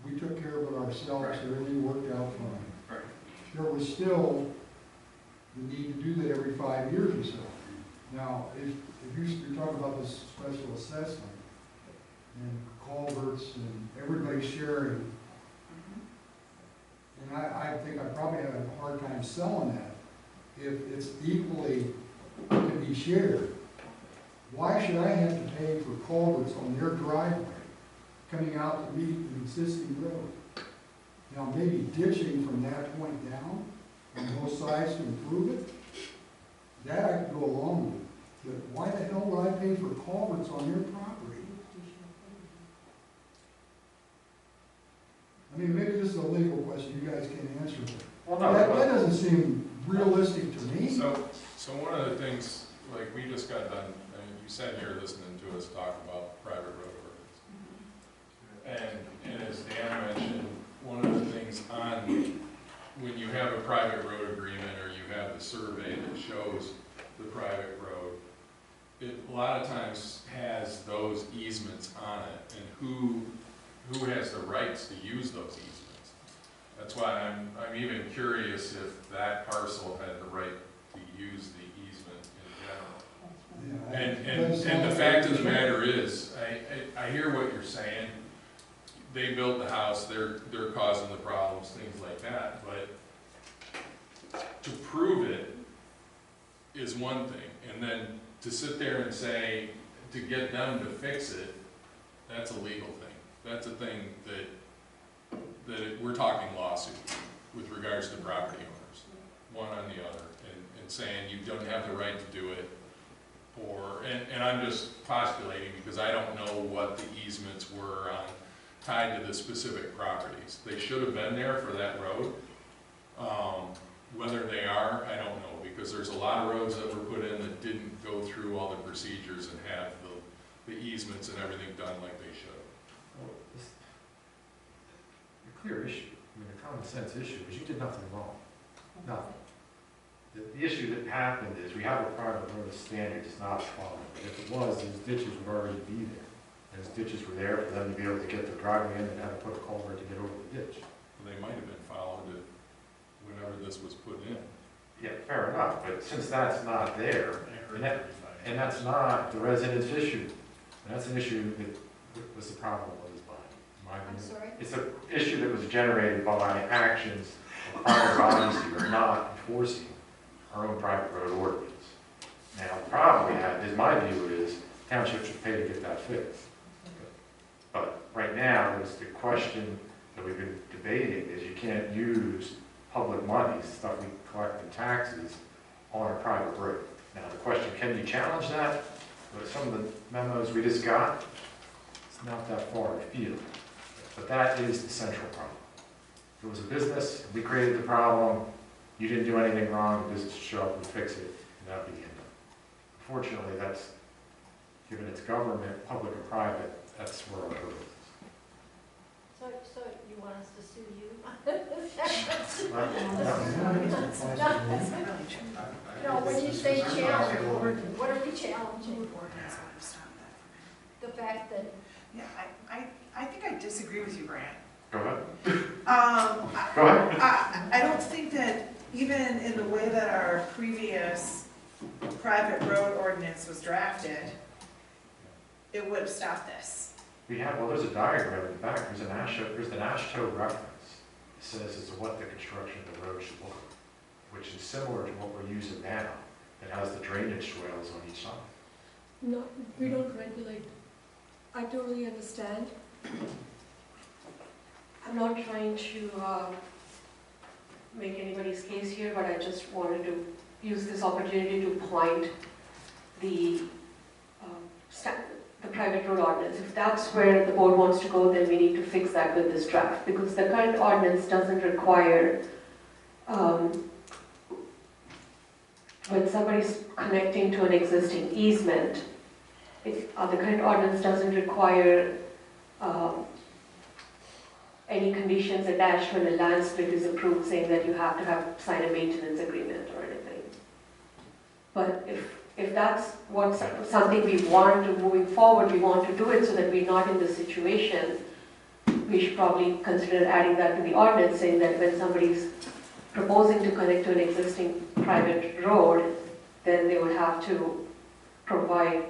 we took care of it ourselves, Right. everything worked out fine. Right. There was still the need to do that every 5 years or so. Now, if you're talking about this special assessment, and culverts, and everybody sharing, and I think I probably have a hard time selling that. If it's equally to be shared, why should I have to pay for culverts on their driveway coming out to meet an existing road? Now, maybe ditching from that point down on both sides to improve it, that I could go along with. But why the hell would I pay for culverts on their property? I mean, maybe this is a legal question, you guys can answer it. Well, That no, doesn't seem realistic to me. So one of the things, like we just got done, I mean, you sat here listening to us talk about private road ordinance. And as Dan mentioned, one of the things when you have a private road agreement or you have the survey that shows the private road, it a lot of times has those easements on it and who has the rights to use those easements. That's why I'm even curious if that parcel had the right to use the easement in general. And the fact of the matter is, I hear what you're saying. They built the house, they're causing the problems, things like that, but to prove it is one thing, and then to sit there and say, to get them to fix it, that's a legal thing. That's a thing that we're talking lawsuit with regards to property owners, one on the other, and saying you don't have the right to do it, and I'm just postulating because I don't know what the easements were tied to the specific properties. They should have been there for that road, Whether they are, I don't know, because there's a lot of roads that were put in that didn't go through all the procedures and have the easements and everything done like they should. Well, the clear issue, I mean, the common sense issue is you did nothing wrong. Nothing. The issue that happened is we have a private road standard that's not followed. If it was, those ditches would already be there. And those ditches were there for them to be able to get their driveway in and have to put a culvert to get over the ditch. They might have been followed if, whenever this was put in. Yeah, fair enough, but since that's not there, and that's not the residents' issue, and that's an issue that was the problem with this bond, in my I'm opinion. sorry? It's an issue that was generated by actions of private bodies who are not enforcing our own private road ordinance. Now, the problem we have, is my view is, township should pay to get that fixed. But right now, there's the question that we've been debating is you can't use public money, stuff we collect in taxes, on a private road. Now, the question, can you challenge that? With some of the memos we just got, it's not that far afield. But that is the central problem. It was a business, we created the problem, you didn't do anything wrong, the business should show up and fix it, and that'd be the end of it. Unfortunately, that's, given it's government, public or private, that's where our road is. So you want us to sue you? No, when you say challenge, what are we challenging? Ordinance would have stopped that for me. The fact that, Yeah, I think I disagree with you, Grant. Go ahead. Go ahead. I don't think that even in the way that our previous private road ordinance was drafted, it would have stopped this. We have, well, there's a diagram in the back, there's an ASHTO reference. It says as to what the construction of the road should look like, which is similar to what we're using now. It has the drainage swales on each side. No, we don't regulate. I totally understand. I'm not trying to make anybody's case here, but I just wanted to use this opportunity to point the private road ordinance. If that's where the board wants to go, then we need to fix that with this draft, because the current ordinance doesn't require, when somebody's connecting to an existing easement, the current ordinance doesn't require any conditions attached when a land split is approved, saying that you have to sign a maintenance agreement or anything. But if that's what something we want to, moving forward, we want to do it so that we're not in this situation, we should probably consider adding that to the ordinance, saying that when somebody's proposing to connect to an existing private road, then they would have to provide,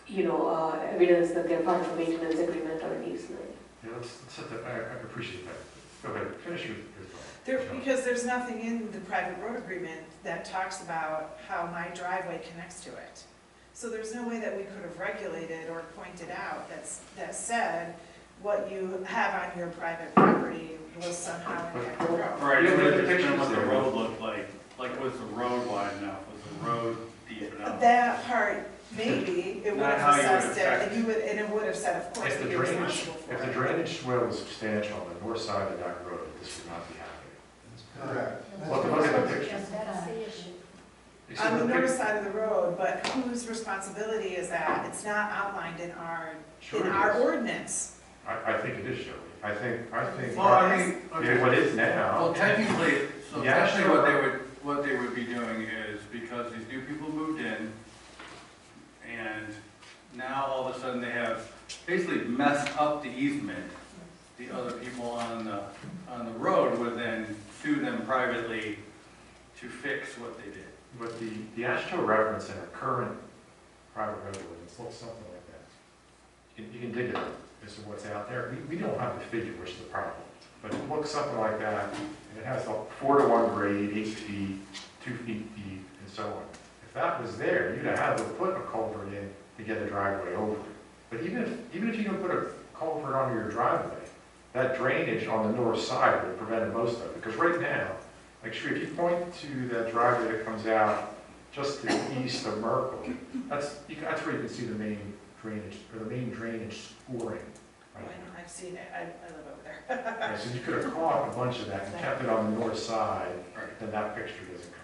evidence that they're part of a maintenance agreement or an easement. Yeah, I appreciate that. Go ahead, finish your thought. Because there's nothing in the private road agreement that talks about how my driveway connects to it. So there's no way that we could have regulated or pointed out that said what you have on your private property was somehow impact the road. Right, You it have would the depend pictures what the there. road looked like was the road wide enough, was the road deep enough? That part, maybe, it would Not have how you would assessed it, affect and it would have said, of course, If that the you're drainage, responsible for if it. the drainage swale was substantial on the north side of that road, this would not be happening. Correct. Look at the picture. that's the issue. You see On the pic- north side of the road, but whose responsibility is that? It's not outlined in Sure it our is. ordinance. I think it is, Joey. I think, Well, I mean, yeah, what is now. well, technically, so Yeah, technically sure. what they would be doing is, because these new people moved in, and now all of a sudden they have basically messed up the easement, the other people on the road would then sue them privately to fix what they did. But the ASHTO reference in our current private road ordinance looks something like that. You can dig it up as to what's out there. We don't have the figure, which is the problem. But it looks something like that, and it has a 4-to-1 grade, 8 feet, 2 feet deep, and so on. If that was there, you'd have had to put a culvert in to get a driveway over it. But even if you don't put a culvert onto your driveway, that drainage on the north side would prevent most of it. Because right now, like, sure, if you point to that driveway that comes out just to the east of Merkle, that's where you can see the main drainage, or the main drainage scoring And I've seen it, I live over there. Right, so you could have caught a bunch of that and kept it on the north side, then that picture doesn't come.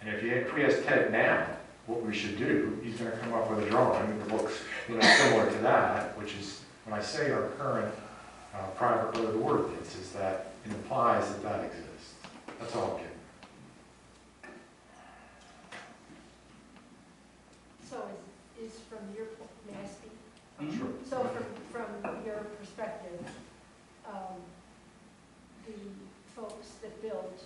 And if we ask Ted now what we should do, he's gonna come up with a drawing that looks, similar to that, which is, when I say our current private road ordinance, is that it implies that that exists. That's all I'm getting. So is from your, may I speak? Sure. So from your perspective, the folks that built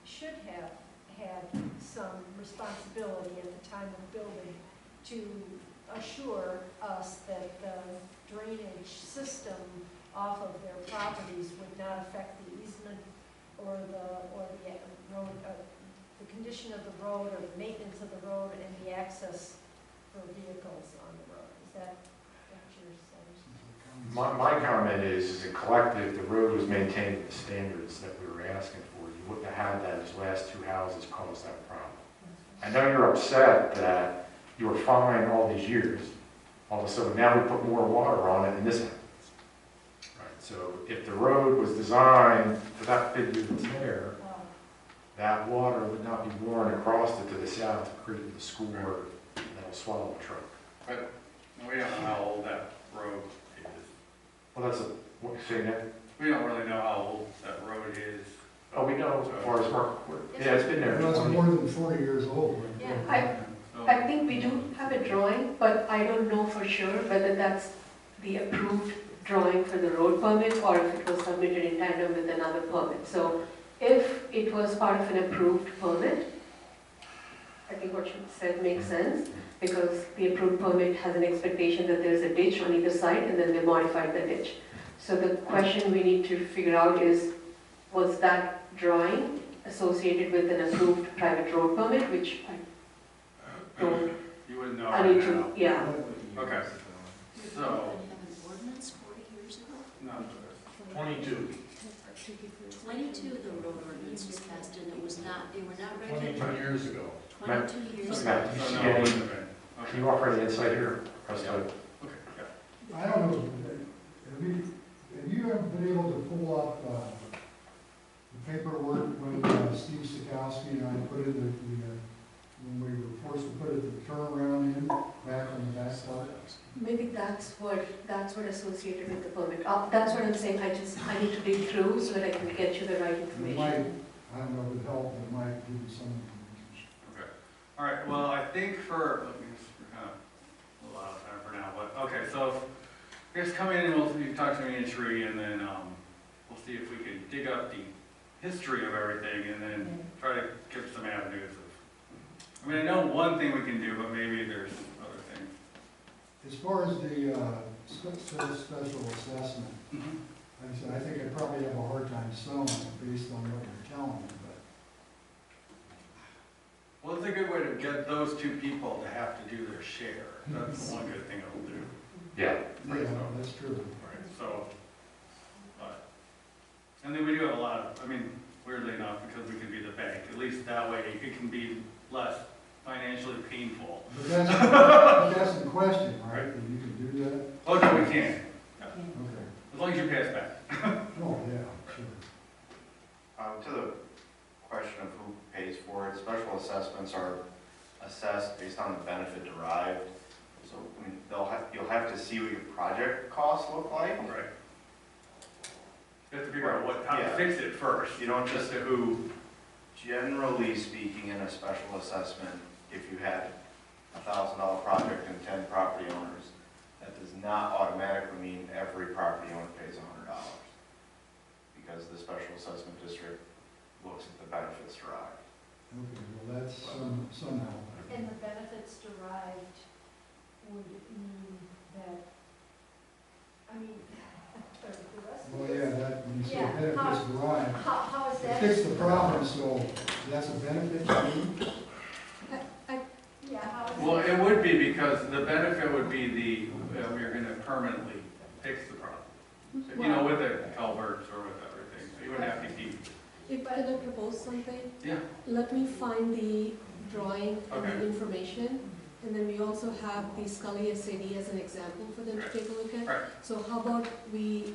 should have had some responsibility at the time of building to assure us that the drainage system off of their properties would not affect the easement or the road, the condition of the road or the maintenance of the road and the access for vehicles on the road. Is that what you're saying? My comment is, as a collective, the road was maintained with the standards that we were asking for. You wouldn't have had that as last two houses caused that problem. I know you're upset that you were fine all these years. All of a sudden, now we put more water on it and this happens. Right, so if the road was designed for that figure that's there, that water would not be borne across it to the south, creating the score that'll swallow the truck. But we don't know how old that road is. Well, that's what you say now? We don't really know how old that road is. Oh, we know as far as Mark, yeah, it's been there. Well, it's 20. more than 40 years old. Yeah. I think we do have a drawing, but I don't know for sure whether that's the approved drawing for the road permit or if it was submitted in tandem with another permit. So if it was part of an approved permit, I think what you said makes sense, because the approved permit has an expectation that there's a ditch on either side, and then they modified the ditch. So the question we need to figure out is, was that drawing associated with an approved private road permit, which I don't, You wouldn't know I right need now. to, yeah. Okay, so, Have an ordinance 40 years ago? no, 22. 22, the road ordinance was passed, and it was not, they were not 22 regulated. years ago. 22 years Matt, ago. do you so see no, it any, wouldn't have been. can Okay. you offer any insight here? Press Yeah. the- Okay, yeah. I don't know, have you ever been able to pull up the paperwork when Steve Sikowski and I put in when we were forced to put the turnaround in back on the back part? Maybe that's what associated with the permit. That's what I'm saying, I need to dig through so that I can get you the right It might, information. I don't know if it helped, but it might give you some information. Okay. All right, well, I think we're kind of a little out of time for now, but, okay, so I guess come in and you talk to me in tree, and then we'll see if we can dig up the history of everything, and then try to give some avenues of, I mean, I know one thing we can do, but maybe there's other things. As far as the special assessment, like I said, I think I'd probably have a hard time selling it based on what you're telling me, but Well, it's a good way to get those two people to have to do their share. That's one good thing it'll do. Yeah. yeah, that's true. Right, so, but, and then we do have a lot of, I mean, weirdly enough, because we can be the bank, at least that way it can be less financially painful. But that's the question, right? That you can do that? Oh, no, we can, Okay. as long as you pay us back. Oh, yeah, sure. To the question of who pays for it, special assessments are assessed based on the benefit derived. So, I mean, you'll have to see what your project costs look like. Right. You have to figure out how to Yeah. fix it first. You don't just, To who, generally speaking, in a special assessment, if you had a $1,000 project and 10 property owners, that does not automatically mean every property owner pays $100. Because the special assessment district looks at the benefits derived. Okay, well, that's some help. And the benefits derived would mean that, I mean, for the rest of Well, this. yeah, that, when you say Yeah, benefits derived, How is it that? fixed the problem, so that's a benefit to you? Yeah, how is well, that? it would be because the benefit would be we're gonna permanently fix the problem. You know, with the culverts or with everything, you wouldn't have to keep. If I propose something, Yeah. let me find the drawing and Okay. the information, And then we also have the Scully SAD as an example for them to take a look at. Right. So how about we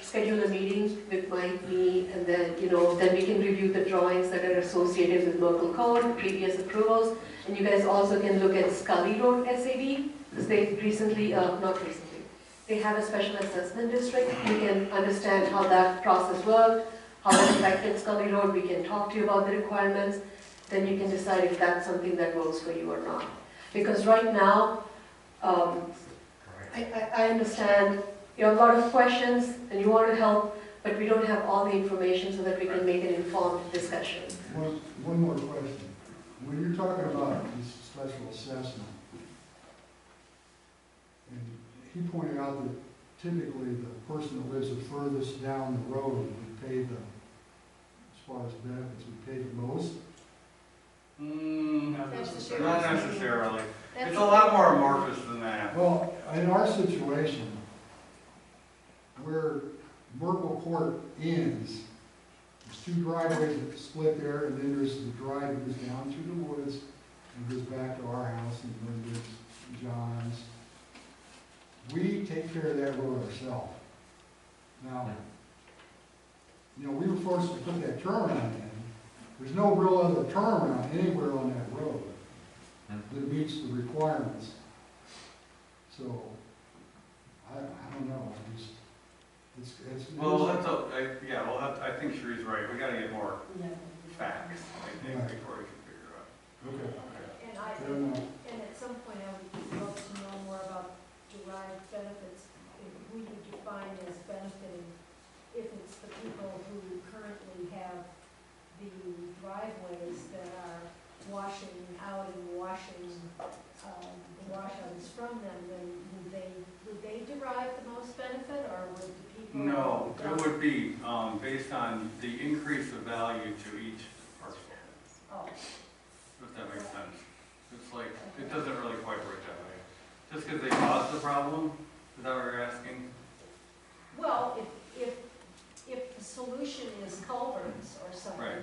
schedule a meeting with Mike, me, and then, then we can review the drawings that are associated with local code, previous approvals, and you guys also can look at Scully Road SAD, because they recently, not recently, they have a special assessment district. We can understand how that process worked, how it affected Scully Road. We can talk to you about the requirements. Then you can decide if that's something that works for you or not. Because right now, I understand you have a lot of questions and you want to help, but we don't have all the information so that we can make an informed discussion. One more question. When you're talking about this special assessment, and he pointed out that typically the person that lives the furthest down the road would pay the, as far as benefits, would pay the most. Not Necessarily. necessarily. That's It's a lot more amorphous than that. Well, in our situation, where Merkle Court ends, there's two driveways that split there, and then there's the drive that goes down through the woods and goes back to our house, and then there's John's. We take care of that road ourselves. Now, we were forced to put that turnaround in. There's no real other turnaround anywhere on that road that meets the requirements. So, I don't know, it's. Well, I think Sheree's right. We gotta get more facts, I think, Right. before we can figure it out. Okay. And at some point, I would love to know more about derived benefits. If we could define as benefiting, if it's the people who currently have the driveways that are washing out and washing the washouts from them, then would they derive the most benefit, or would the people? No, it would be based on the increase of value to each parcel, Oh, if that makes sense. It's like, it doesn't really quite work that way. Just because they caused the problem, is that what you're asking? well, if the solution is culverts or something Right.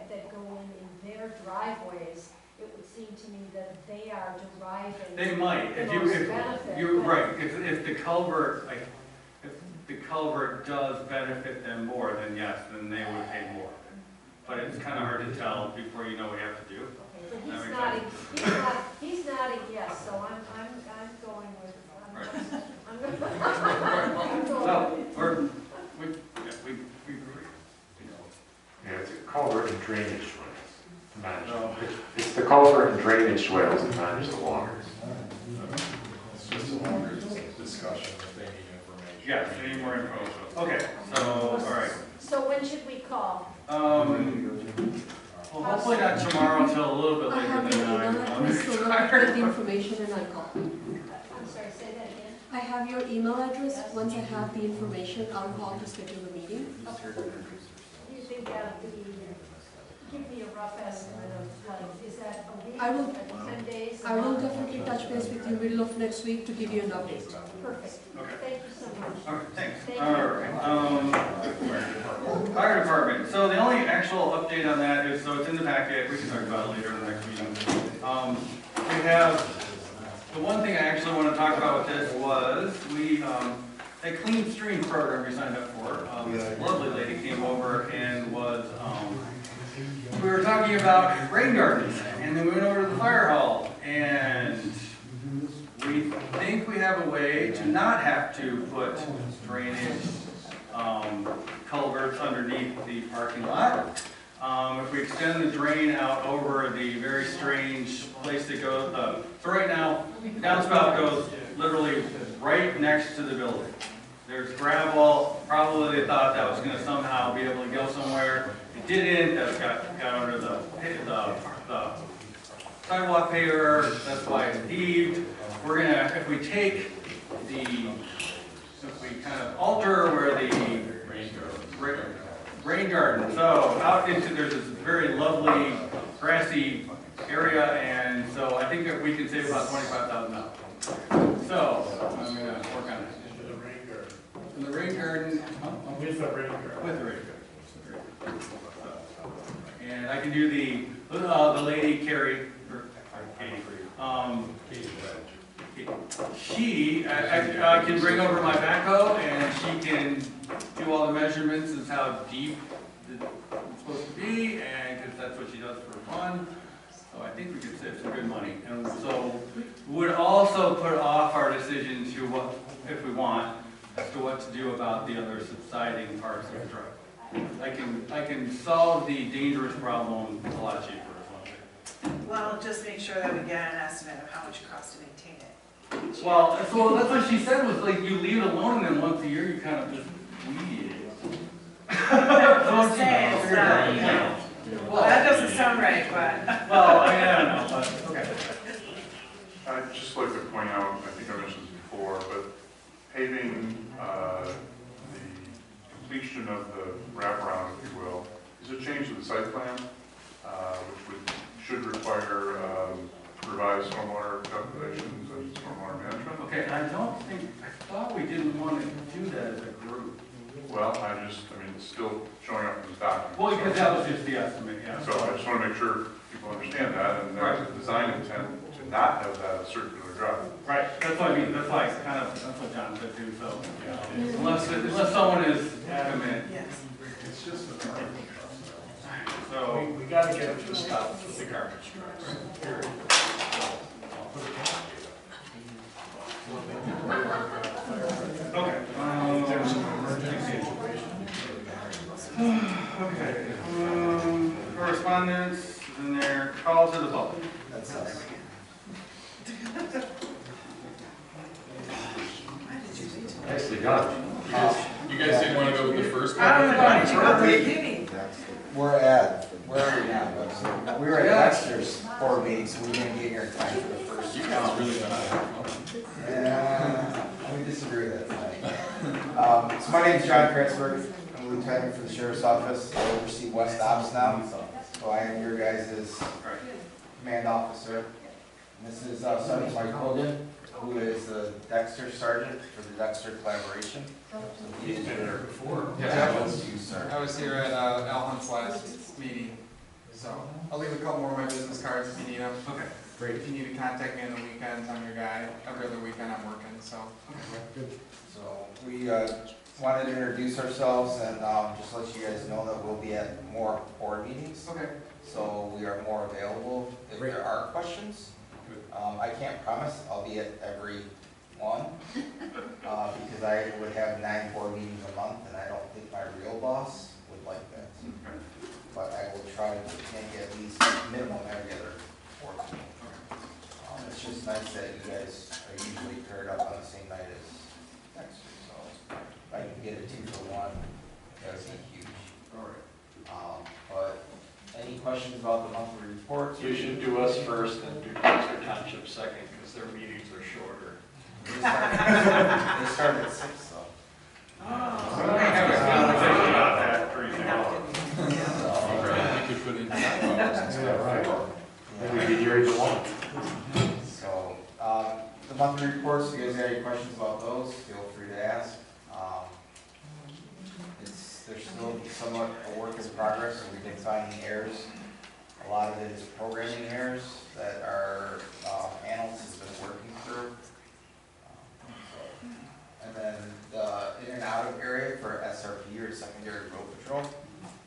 that go in their driveways, it would seem to me that they are deriving. They might, the if most benefit, you're but- right, if the culvert, if the culvert does benefit them more, then yes, then they would pay more. But it's kind of hard to tell before you know what you have to do. Okay, but That he's makes nodding, he's nodding yes, so I'm going with, I'm going. Well, we agree. Yeah, it's a culvert and drainage swales to manage. No. It's the culvert and drainage swales that manage the water. It's just a longer discussion if they need information. Yes, we need more info. Okay, so, all right. So when should we call? Well, hopefully not tomorrow until a little bit I later have than your email 9. address, so I'll get the information and I'll call. I'm sorry, say that again. I have your email address. Once I have the information, I'll call to schedule a meeting. Do you think that would be, give me a rough estimate of, like, is that a week? I will- 10 days? I will definitely touch base with you middle of next week to give you an update. Perfect. Okay. Thank you so much. All right, thanks. Thank All right. Fire department. So the only actual update on that is, so it's in the packet. We can talk about it later in the next meeting. We have, the one thing I actually want to talk about with this was a clean stream program we signed up for. This lovely lady came over and was, we were talking about rain gardens, and then we went over to the fire hall, and we think we have a way to not have to put drainage culverts underneath the parking lot. If we extend the drain out over the very strange place that goes, so right now, downspout goes literally right next to the building. There's gravel, probably they thought that was gonna somehow be able to go somewhere. It didn't, that got under the sidewalk paver, that's why it's heaved. We're gonna, if we take the, if we kind of alter where the rain garden, so out into, there's this very lovely grassy area, and so I think that we can save about $25,000. So, I'm gonna work on it. In the rain garden, With the rain garden. with the rain garden. And I can do the lady Carrie, or I can bring over my backhoe and she can do all the measurements of how deep it's supposed to be, and, because that's what she does for fun. So I think we could save some good money. And so would also put off our decision to what, if we want, as to what to do about the other subsiding parts of the driveway. I can solve the dangerous problem a lot cheaper as well. Well, just make sure that we get an estimate of how much it costs to maintain it. each year. Well, so that's what she said, was like, you leave it alone, and then once a year, you kind of just weed it. I'm just saying, it's not, you know. Well, that doesn't sound right, but. Well, I mean, I don't know, but, okay. I'd just like to point out, I think I mentioned this before, but paving, the completion of the wraparound, if you will, is a change to the site plan, which should require revised stormwater calculations and stormwater management. Okay, and I thought we didn't want to do that as a group. Well, I mean, it's still showing up in this document. Well, because that was just the estimate, yeah. So I just want to make sure people understand that, and there's a design intent to not have that as circular drive. Right, that's what I mean, that's why it's kind of, that's what John said too, so. Unless someone is adamant, Yes. It's just a garbage truck. so. We gotta get it to stop with the garbage trucks. Period. Okay. There's an emergency situation. Okay. Correspondence, and their call to the public. That's us. Nicely done. You guys didn't want to go with the first one? I don't know about you, but we're giving. Where are we now, Webster? We were at Webster's board meeting, so we didn't get here in time for the first. You guys really went out. Yeah, we disagree with that tonight. So my name is John Kratzberg. I'm a lieutenant for the sheriff's office. I oversee West Ops now. So I am your guys' command officer. And this is Sergeant Mike Hogan, who is the Dexter sergeant for the Dexter collaboration. So he is Been there before. Yeah, that's you, sir. I was here at Al Hunt's last meeting, so I'll leave a couple more of my business cards if you need them. Okay. Great. If you need to contact me on the weekends, I'm your guy. Every other weekend I'm working, so. So we wanted to introduce ourselves and just let you guys know that we'll be at more board meetings. Okay. So we are more available if there are questions. I can't promise I'll be at every one because I would have 9 board meetings a month and I don't think my real boss would like that. But I will try to make at least minimum every other board meeting. It's just nice that you guys are usually paired up on the same night as Dexter, so if I can get a 2-for-1, that would be huge. All right. But any questions about the monthly reports? You should do us first and do Webster Township second, because their meetings are shorter. They start at 6, so. You could put in 5 hours. Yeah, right. Maybe we get your age alone. So, the monthly reports, if you guys have any questions about those, feel free to ask. They're still somewhat a work in progress, and we've been finding errors. A lot of it is programming errors that our analyst has been working through. And then the in and out of area for SRP or secondary road patrol,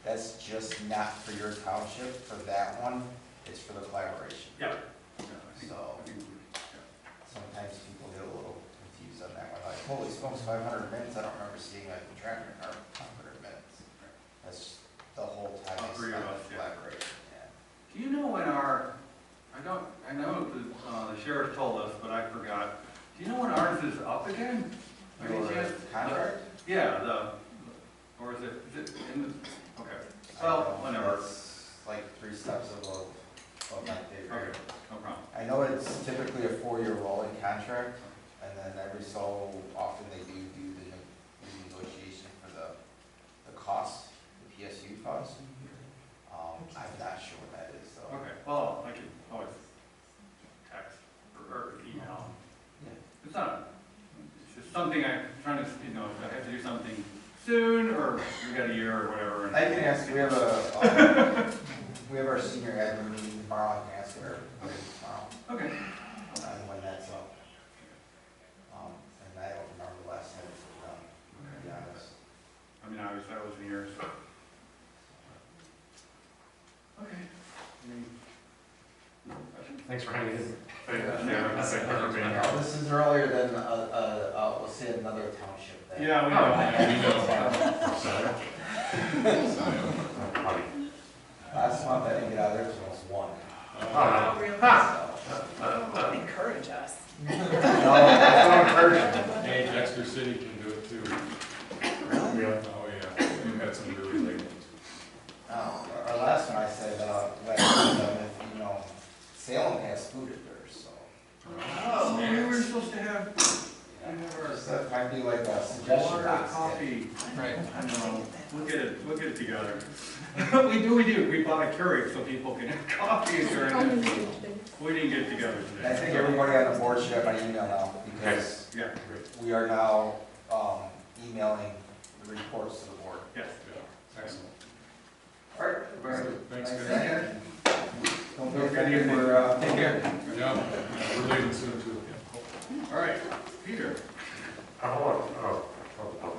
that's just not for your township, for that one, it's for the collaboration. Yeah. So, sometimes people get a little confused on that one, like, holy smokes, 500 minutes, I don't remember seeing a contractor car 500 minutes. That's the whole time I spent with collaboration, yeah. Do you know when I know the sheriff told us, but I forgot. Do you know when ours is up again? Your contract? Yeah, or is it in the, okay. Well, whenever. It's like 3 steps above my pay grade. Okay, no problem. I know it's typically a 4-year rolling contract, and then every so often they do the negotiation for the cost, the PSU funds. I'm not sure what that is, though. Okay, well, I can always text or email. Yeah. It's not, it's just something I'm trying to, if I have to do something soon, or we got a year or whatever. And I can ask, we have we have our senior admin meeting tomorrow, I can ask her tomorrow. Okay. On when that's up. Thanks for hanging in. Thank you for being here. Now, this is earlier than, we'll say another township then. Yeah, we know. Last month, I didn't get out of there, it was almost one. Oh, really? So, Encourage us. no, Hey, Dexter City can do it too. Really? Oh, yeah, we've had some really late ones. our last one, I said, if, you know, Salem has food at theirs, so. Oh, we were supposed to have, So that might be like a suggestion water, box. coffee. Right. I know, we'll get it together. We do. We bought a Keurig so people can have coffee during I'm the, in the thing. We didn't get together And I think today. everybody on the board should have my email now, because Yeah, we are now, emailing the reports to the board. yes. Yeah, excellent. All right. Thanks, guys. Don't forget for, Take care. Yeah, we're leaving soon too. All right, Peter. Hold on, oh.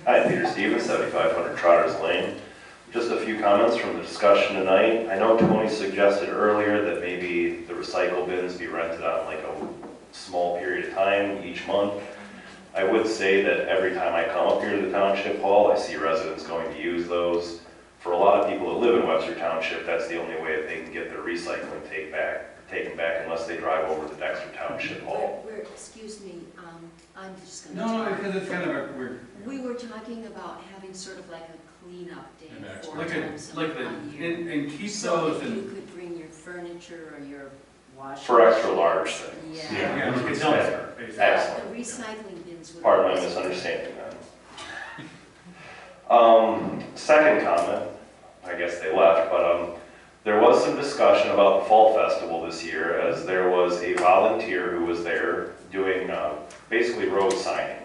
Hi, Peter Stevens, 7500 Trotters Lane. Just a few comments from the discussion tonight. I know Tony suggested earlier that maybe the recycle bins be rented on like a small period of time each month. I would say that every time I come up here to the Township Hall, I see residents going to use those. For a lot of people that live in Webster Township, that's the only way that they can get their recycling taken back unless they drive over to Dexter Township Hall. Excuse me, I'm just gonna No, talk. because it's kind of a weird, We were talking about having sort of like a cleanup day An extra. 4 like times like a year. and keep So those if you and, could bring your furniture or your washing. For extra large things. Yeah. yeah, like a dumpster, basically. Excellent. The recycling bins would. Pardon my misunderstanding then. Second comment, I guess they left, but there was some discussion about the Fall Festival this year, as there was a volunteer who was there doing basically road signing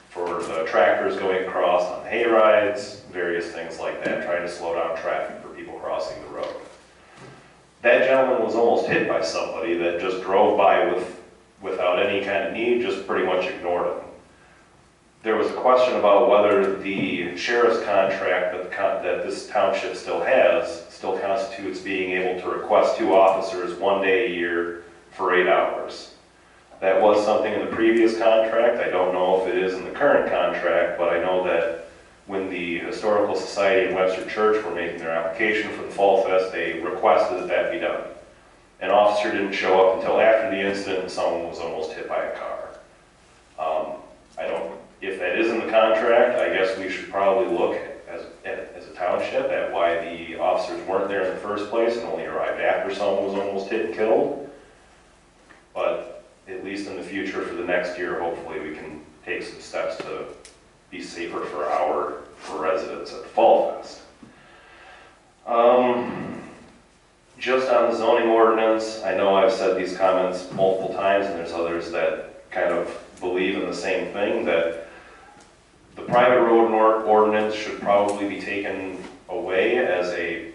for the tractors going across on hay rides, various things like that, trying to slow down traffic for people crossing the road. That gentleman was almost hit by somebody that just drove by without any kind of need, just pretty much ignored him. There was a question about whether the sheriff's contract that this township still has still constitutes being able to request 2 officers 1 day a year for 8 hours. That was something in the previous contract. I don't know if it is in the current contract, but I know that when the Historical Society and Webster Church were making their application for the Fall Fest, they requested that that be done. An officer didn't show up until after the incident and someone was almost hit by a car. If that is in the contract, I guess we should probably look as a township at why the officers weren't there in the first place and only arrived after someone was almost hit and killed. But at least in the future for the next year, hopefully we can take some steps to be safer for residents at the Fall Fest. Just on the zoning ordinance, I know I've said these comments multiple times and there's others that kind of believe in the same thing, that the private road ordinance should probably be taken away as a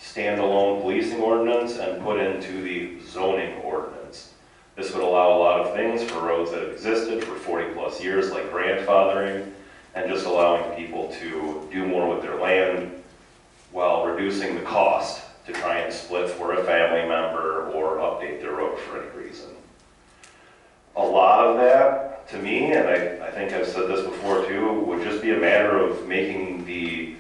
standalone policing ordinance and put into the zoning ordinance. This would allow a lot of things for roads that have existed for 40+ years, like grandfathering, and just allowing people to do more with their land while reducing the cost to try and split for a family member or update their road for any reason. A lot of that, to me, and I think I've said this before too, would just be a matter of making the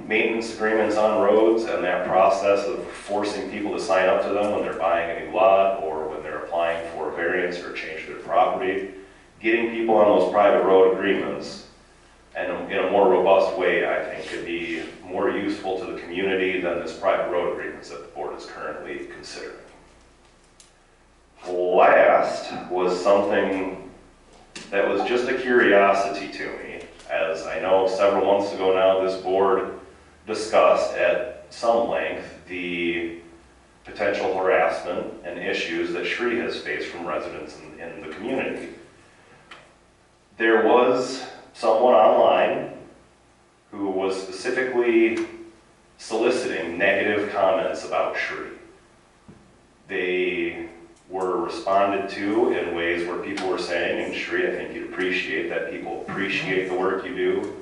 maintenance agreements on roads and that process of forcing people to sign up to them when they're buying a new lot or when they're applying for a variance or a change to their property. Getting people on those private road agreements and in a more robust way, I think, could be more useful to the community than this private road agreements that the board is currently considering. Last was something that was just a curiosity to me, as I know several months ago now this board discussed at some length the potential harassment and issues that Shree has faced from residents in the community. There was someone online who was specifically soliciting negative comments about Shree. They were responded to in ways where people were saying, and Shree, I think you'd appreciate that people appreciate the work you do,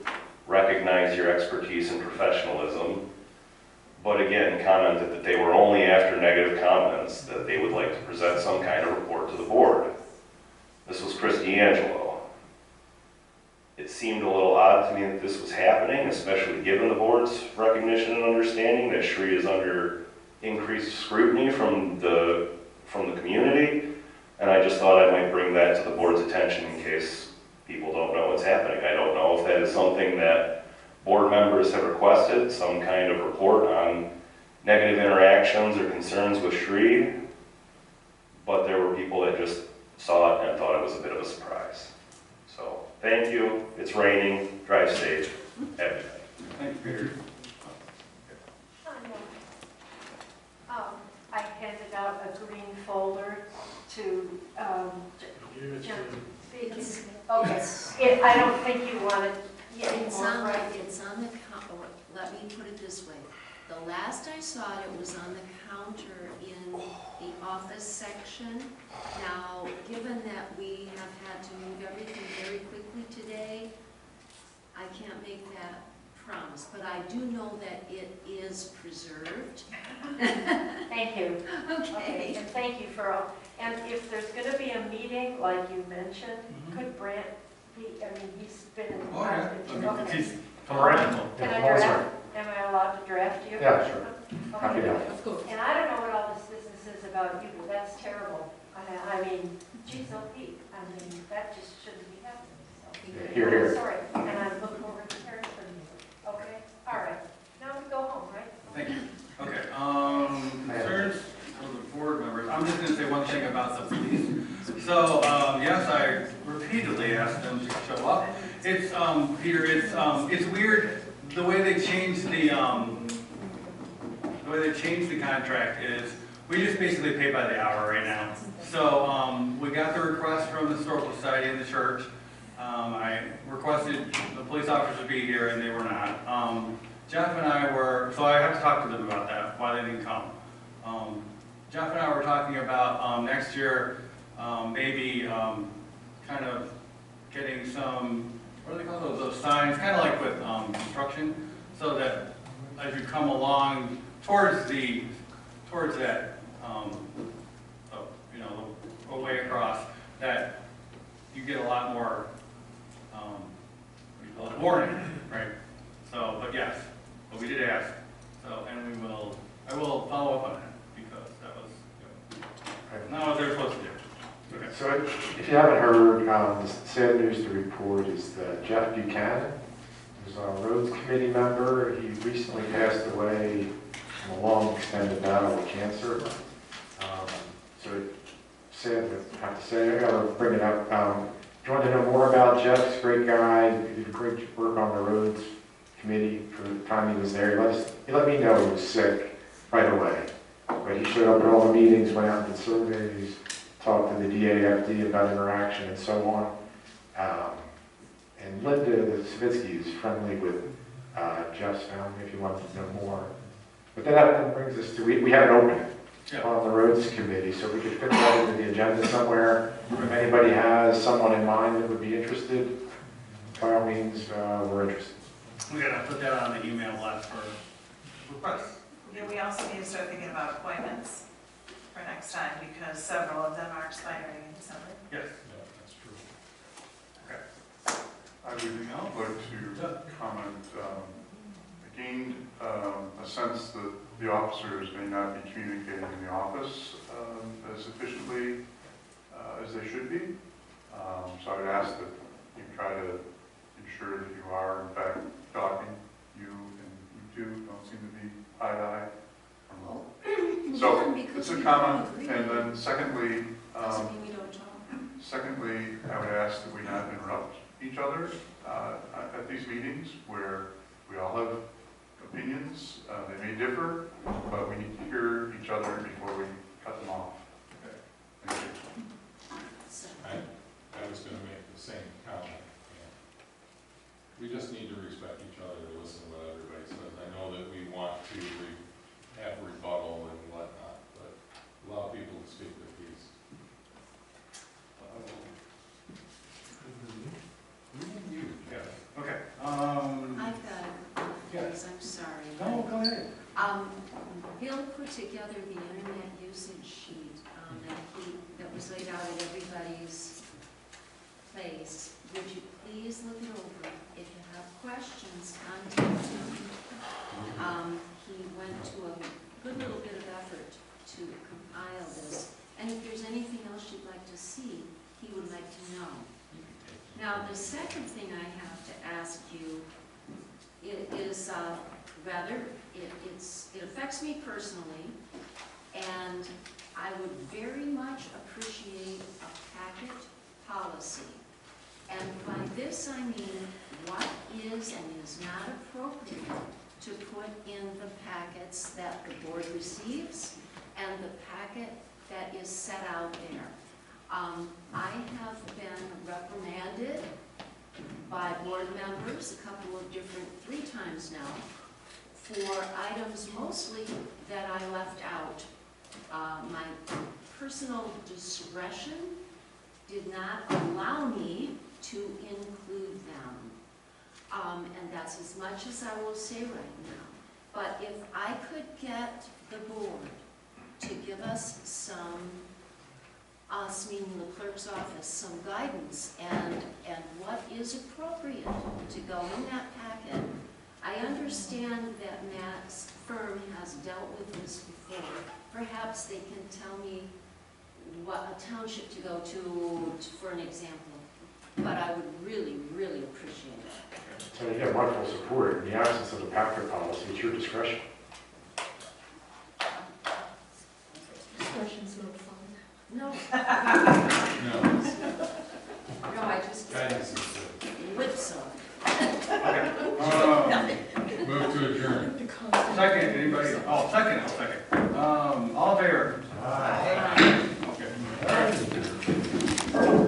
recognize your expertise and professionalism, but again, commented that they were only after negative comments, that they would like to present some kind of report to the board. This was Chris D'Angelo. It seemed a little odd to me that this was happening, especially given the board's recognition and understanding that Shree is under increased scrutiny from the community, and I just thought I might bring that to the board's attention in case people don't know what's happening. I don't know if that is something that board members have requested, some kind of report on negative interactions or concerns with Shree, but there were people that just saw it and thought it was a bit of a surprise. So, thank you. It's raining. Drive safe. Everything. Thanks, Peter. I handed out a green folder to, okay, I don't think you want it. Yeah, it's on the, let me put it this way. The last I saw it, it was on the counter in the office section. Now, given that we have had to move everything very quickly today, I can't make that promise, but I do know that it is preserved. Thank you. Okay. And thank you for all, and if there's gonna be a meeting, like you mentioned, could Brant be, I mean, he's been involved in. Okay. Come around. Can I Yeah, draft, am I allowed to draft you? Yeah, sure. Okay. Happy to. Of course. And I don't know what all this business is about you, but that's terrible. I mean, geez, oh Pete, I mean, that just shouldn't be happening, so. Yeah, here, here. Sorry, and I look forward to hearing from you. Okay, all right. Now we go home, right? Thank you. Okay, concerns of the board members. I'm just gonna say one thing about the police. So, yes, I repeatedly asked them to show up. It's, Peter, it's weird, the way they changed the contract is, we just basically pay by the hour right now. So, we got the request from the Historical Society and the church. I requested the police officers to be here and they were not. Jeff and I were, so I have to talk to them about that, why they didn't come. Jeff and I were talking about next year, maybe kind of getting some, what do they call those signs, kind of like with construction, so that as you come along towards that, you know, the way across, that you get a lot more, what do you call it, warning, right? So, but yes, but we did ask, so, and I will follow up on that, because that was, not what they're supposed to do. Okay. So if you haven't heard, the sad news to report is that Jeff Buchanan, who's a roads committee member, he recently passed away from a long extended battle with cancer. So it's sad to have to say, I gotta bring it up. If you want to know more about Jeff, he's a great guy, he did great work on the roads committee for the time he was there. He let me know he was sick right away. But he showed up at all the meetings, went out and did surveys, talked to the DAFD about interaction and so on. And Linda, the Savitsky, is friendly with Jeff's family if you want to know more. But that brings us to, we have an opening on the roads committee, so we could fit that into the agenda somewhere. If anybody has someone in mind that would be interested, by all means, we're interested. We gotta put that on the email list for requests. Yeah, we also need to start thinking about appointments for next time, because several of them are expiring in December. Yes. Yeah, that's true. Okay. I would like to comment, I gained a sense that the officers may not be communicating in the office as efficiently as they should be. So I would ask that you try to ensure that you are in fact talking. You and you two don't seem to be eye to eye. So it's a comment, and then secondly, I would ask that we not interrupt each other at these meetings where we all have opinions. They may differ, but we need to hear each other before we cut them off. Okay. Thank you. I was gonna make the same comment. We just need to respect each other to listen to what everybody says. I know that we want to have rebuttal and whatnot, but allow people to speak their piece. Okay. I've got, Yeah. I'm sorry. No, go ahead. put together the internet usage sheet that was laid out at everybody's place. Would you please look it over? If you have questions, contact him. He went to a good little bit of effort to compile this. And if there's anything else you'd like to see, he would like to know. Now, the second thing I have to ask you, it is it affects me personally, and I would very much appreciate a packet policy. And by this I mean what is and is not appropriate to put in the packets that the board receives and the packet that is set out there. I have been reprimanded by board members, a couple of different, 3 times now, for items mostly that I left out. My personal discretion did not allow me to include them. And that's as much as I will say right now. But if I could get the board to give us some, us meaning the clerk's office, some guidance and what is appropriate to go in that packet. I understand that Matt's firm has dealt with this before. Perhaps they can tell me what a township to go to for an example. But I would really, really appreciate it. So you have wonderful support. In the absence of a packet policy, it's your discretion. Discussion's not fun. No. No, No, I just guidance is good. whipsaw. Okay. Move to adjourn. Second, anybody? Oh, second, I'll second.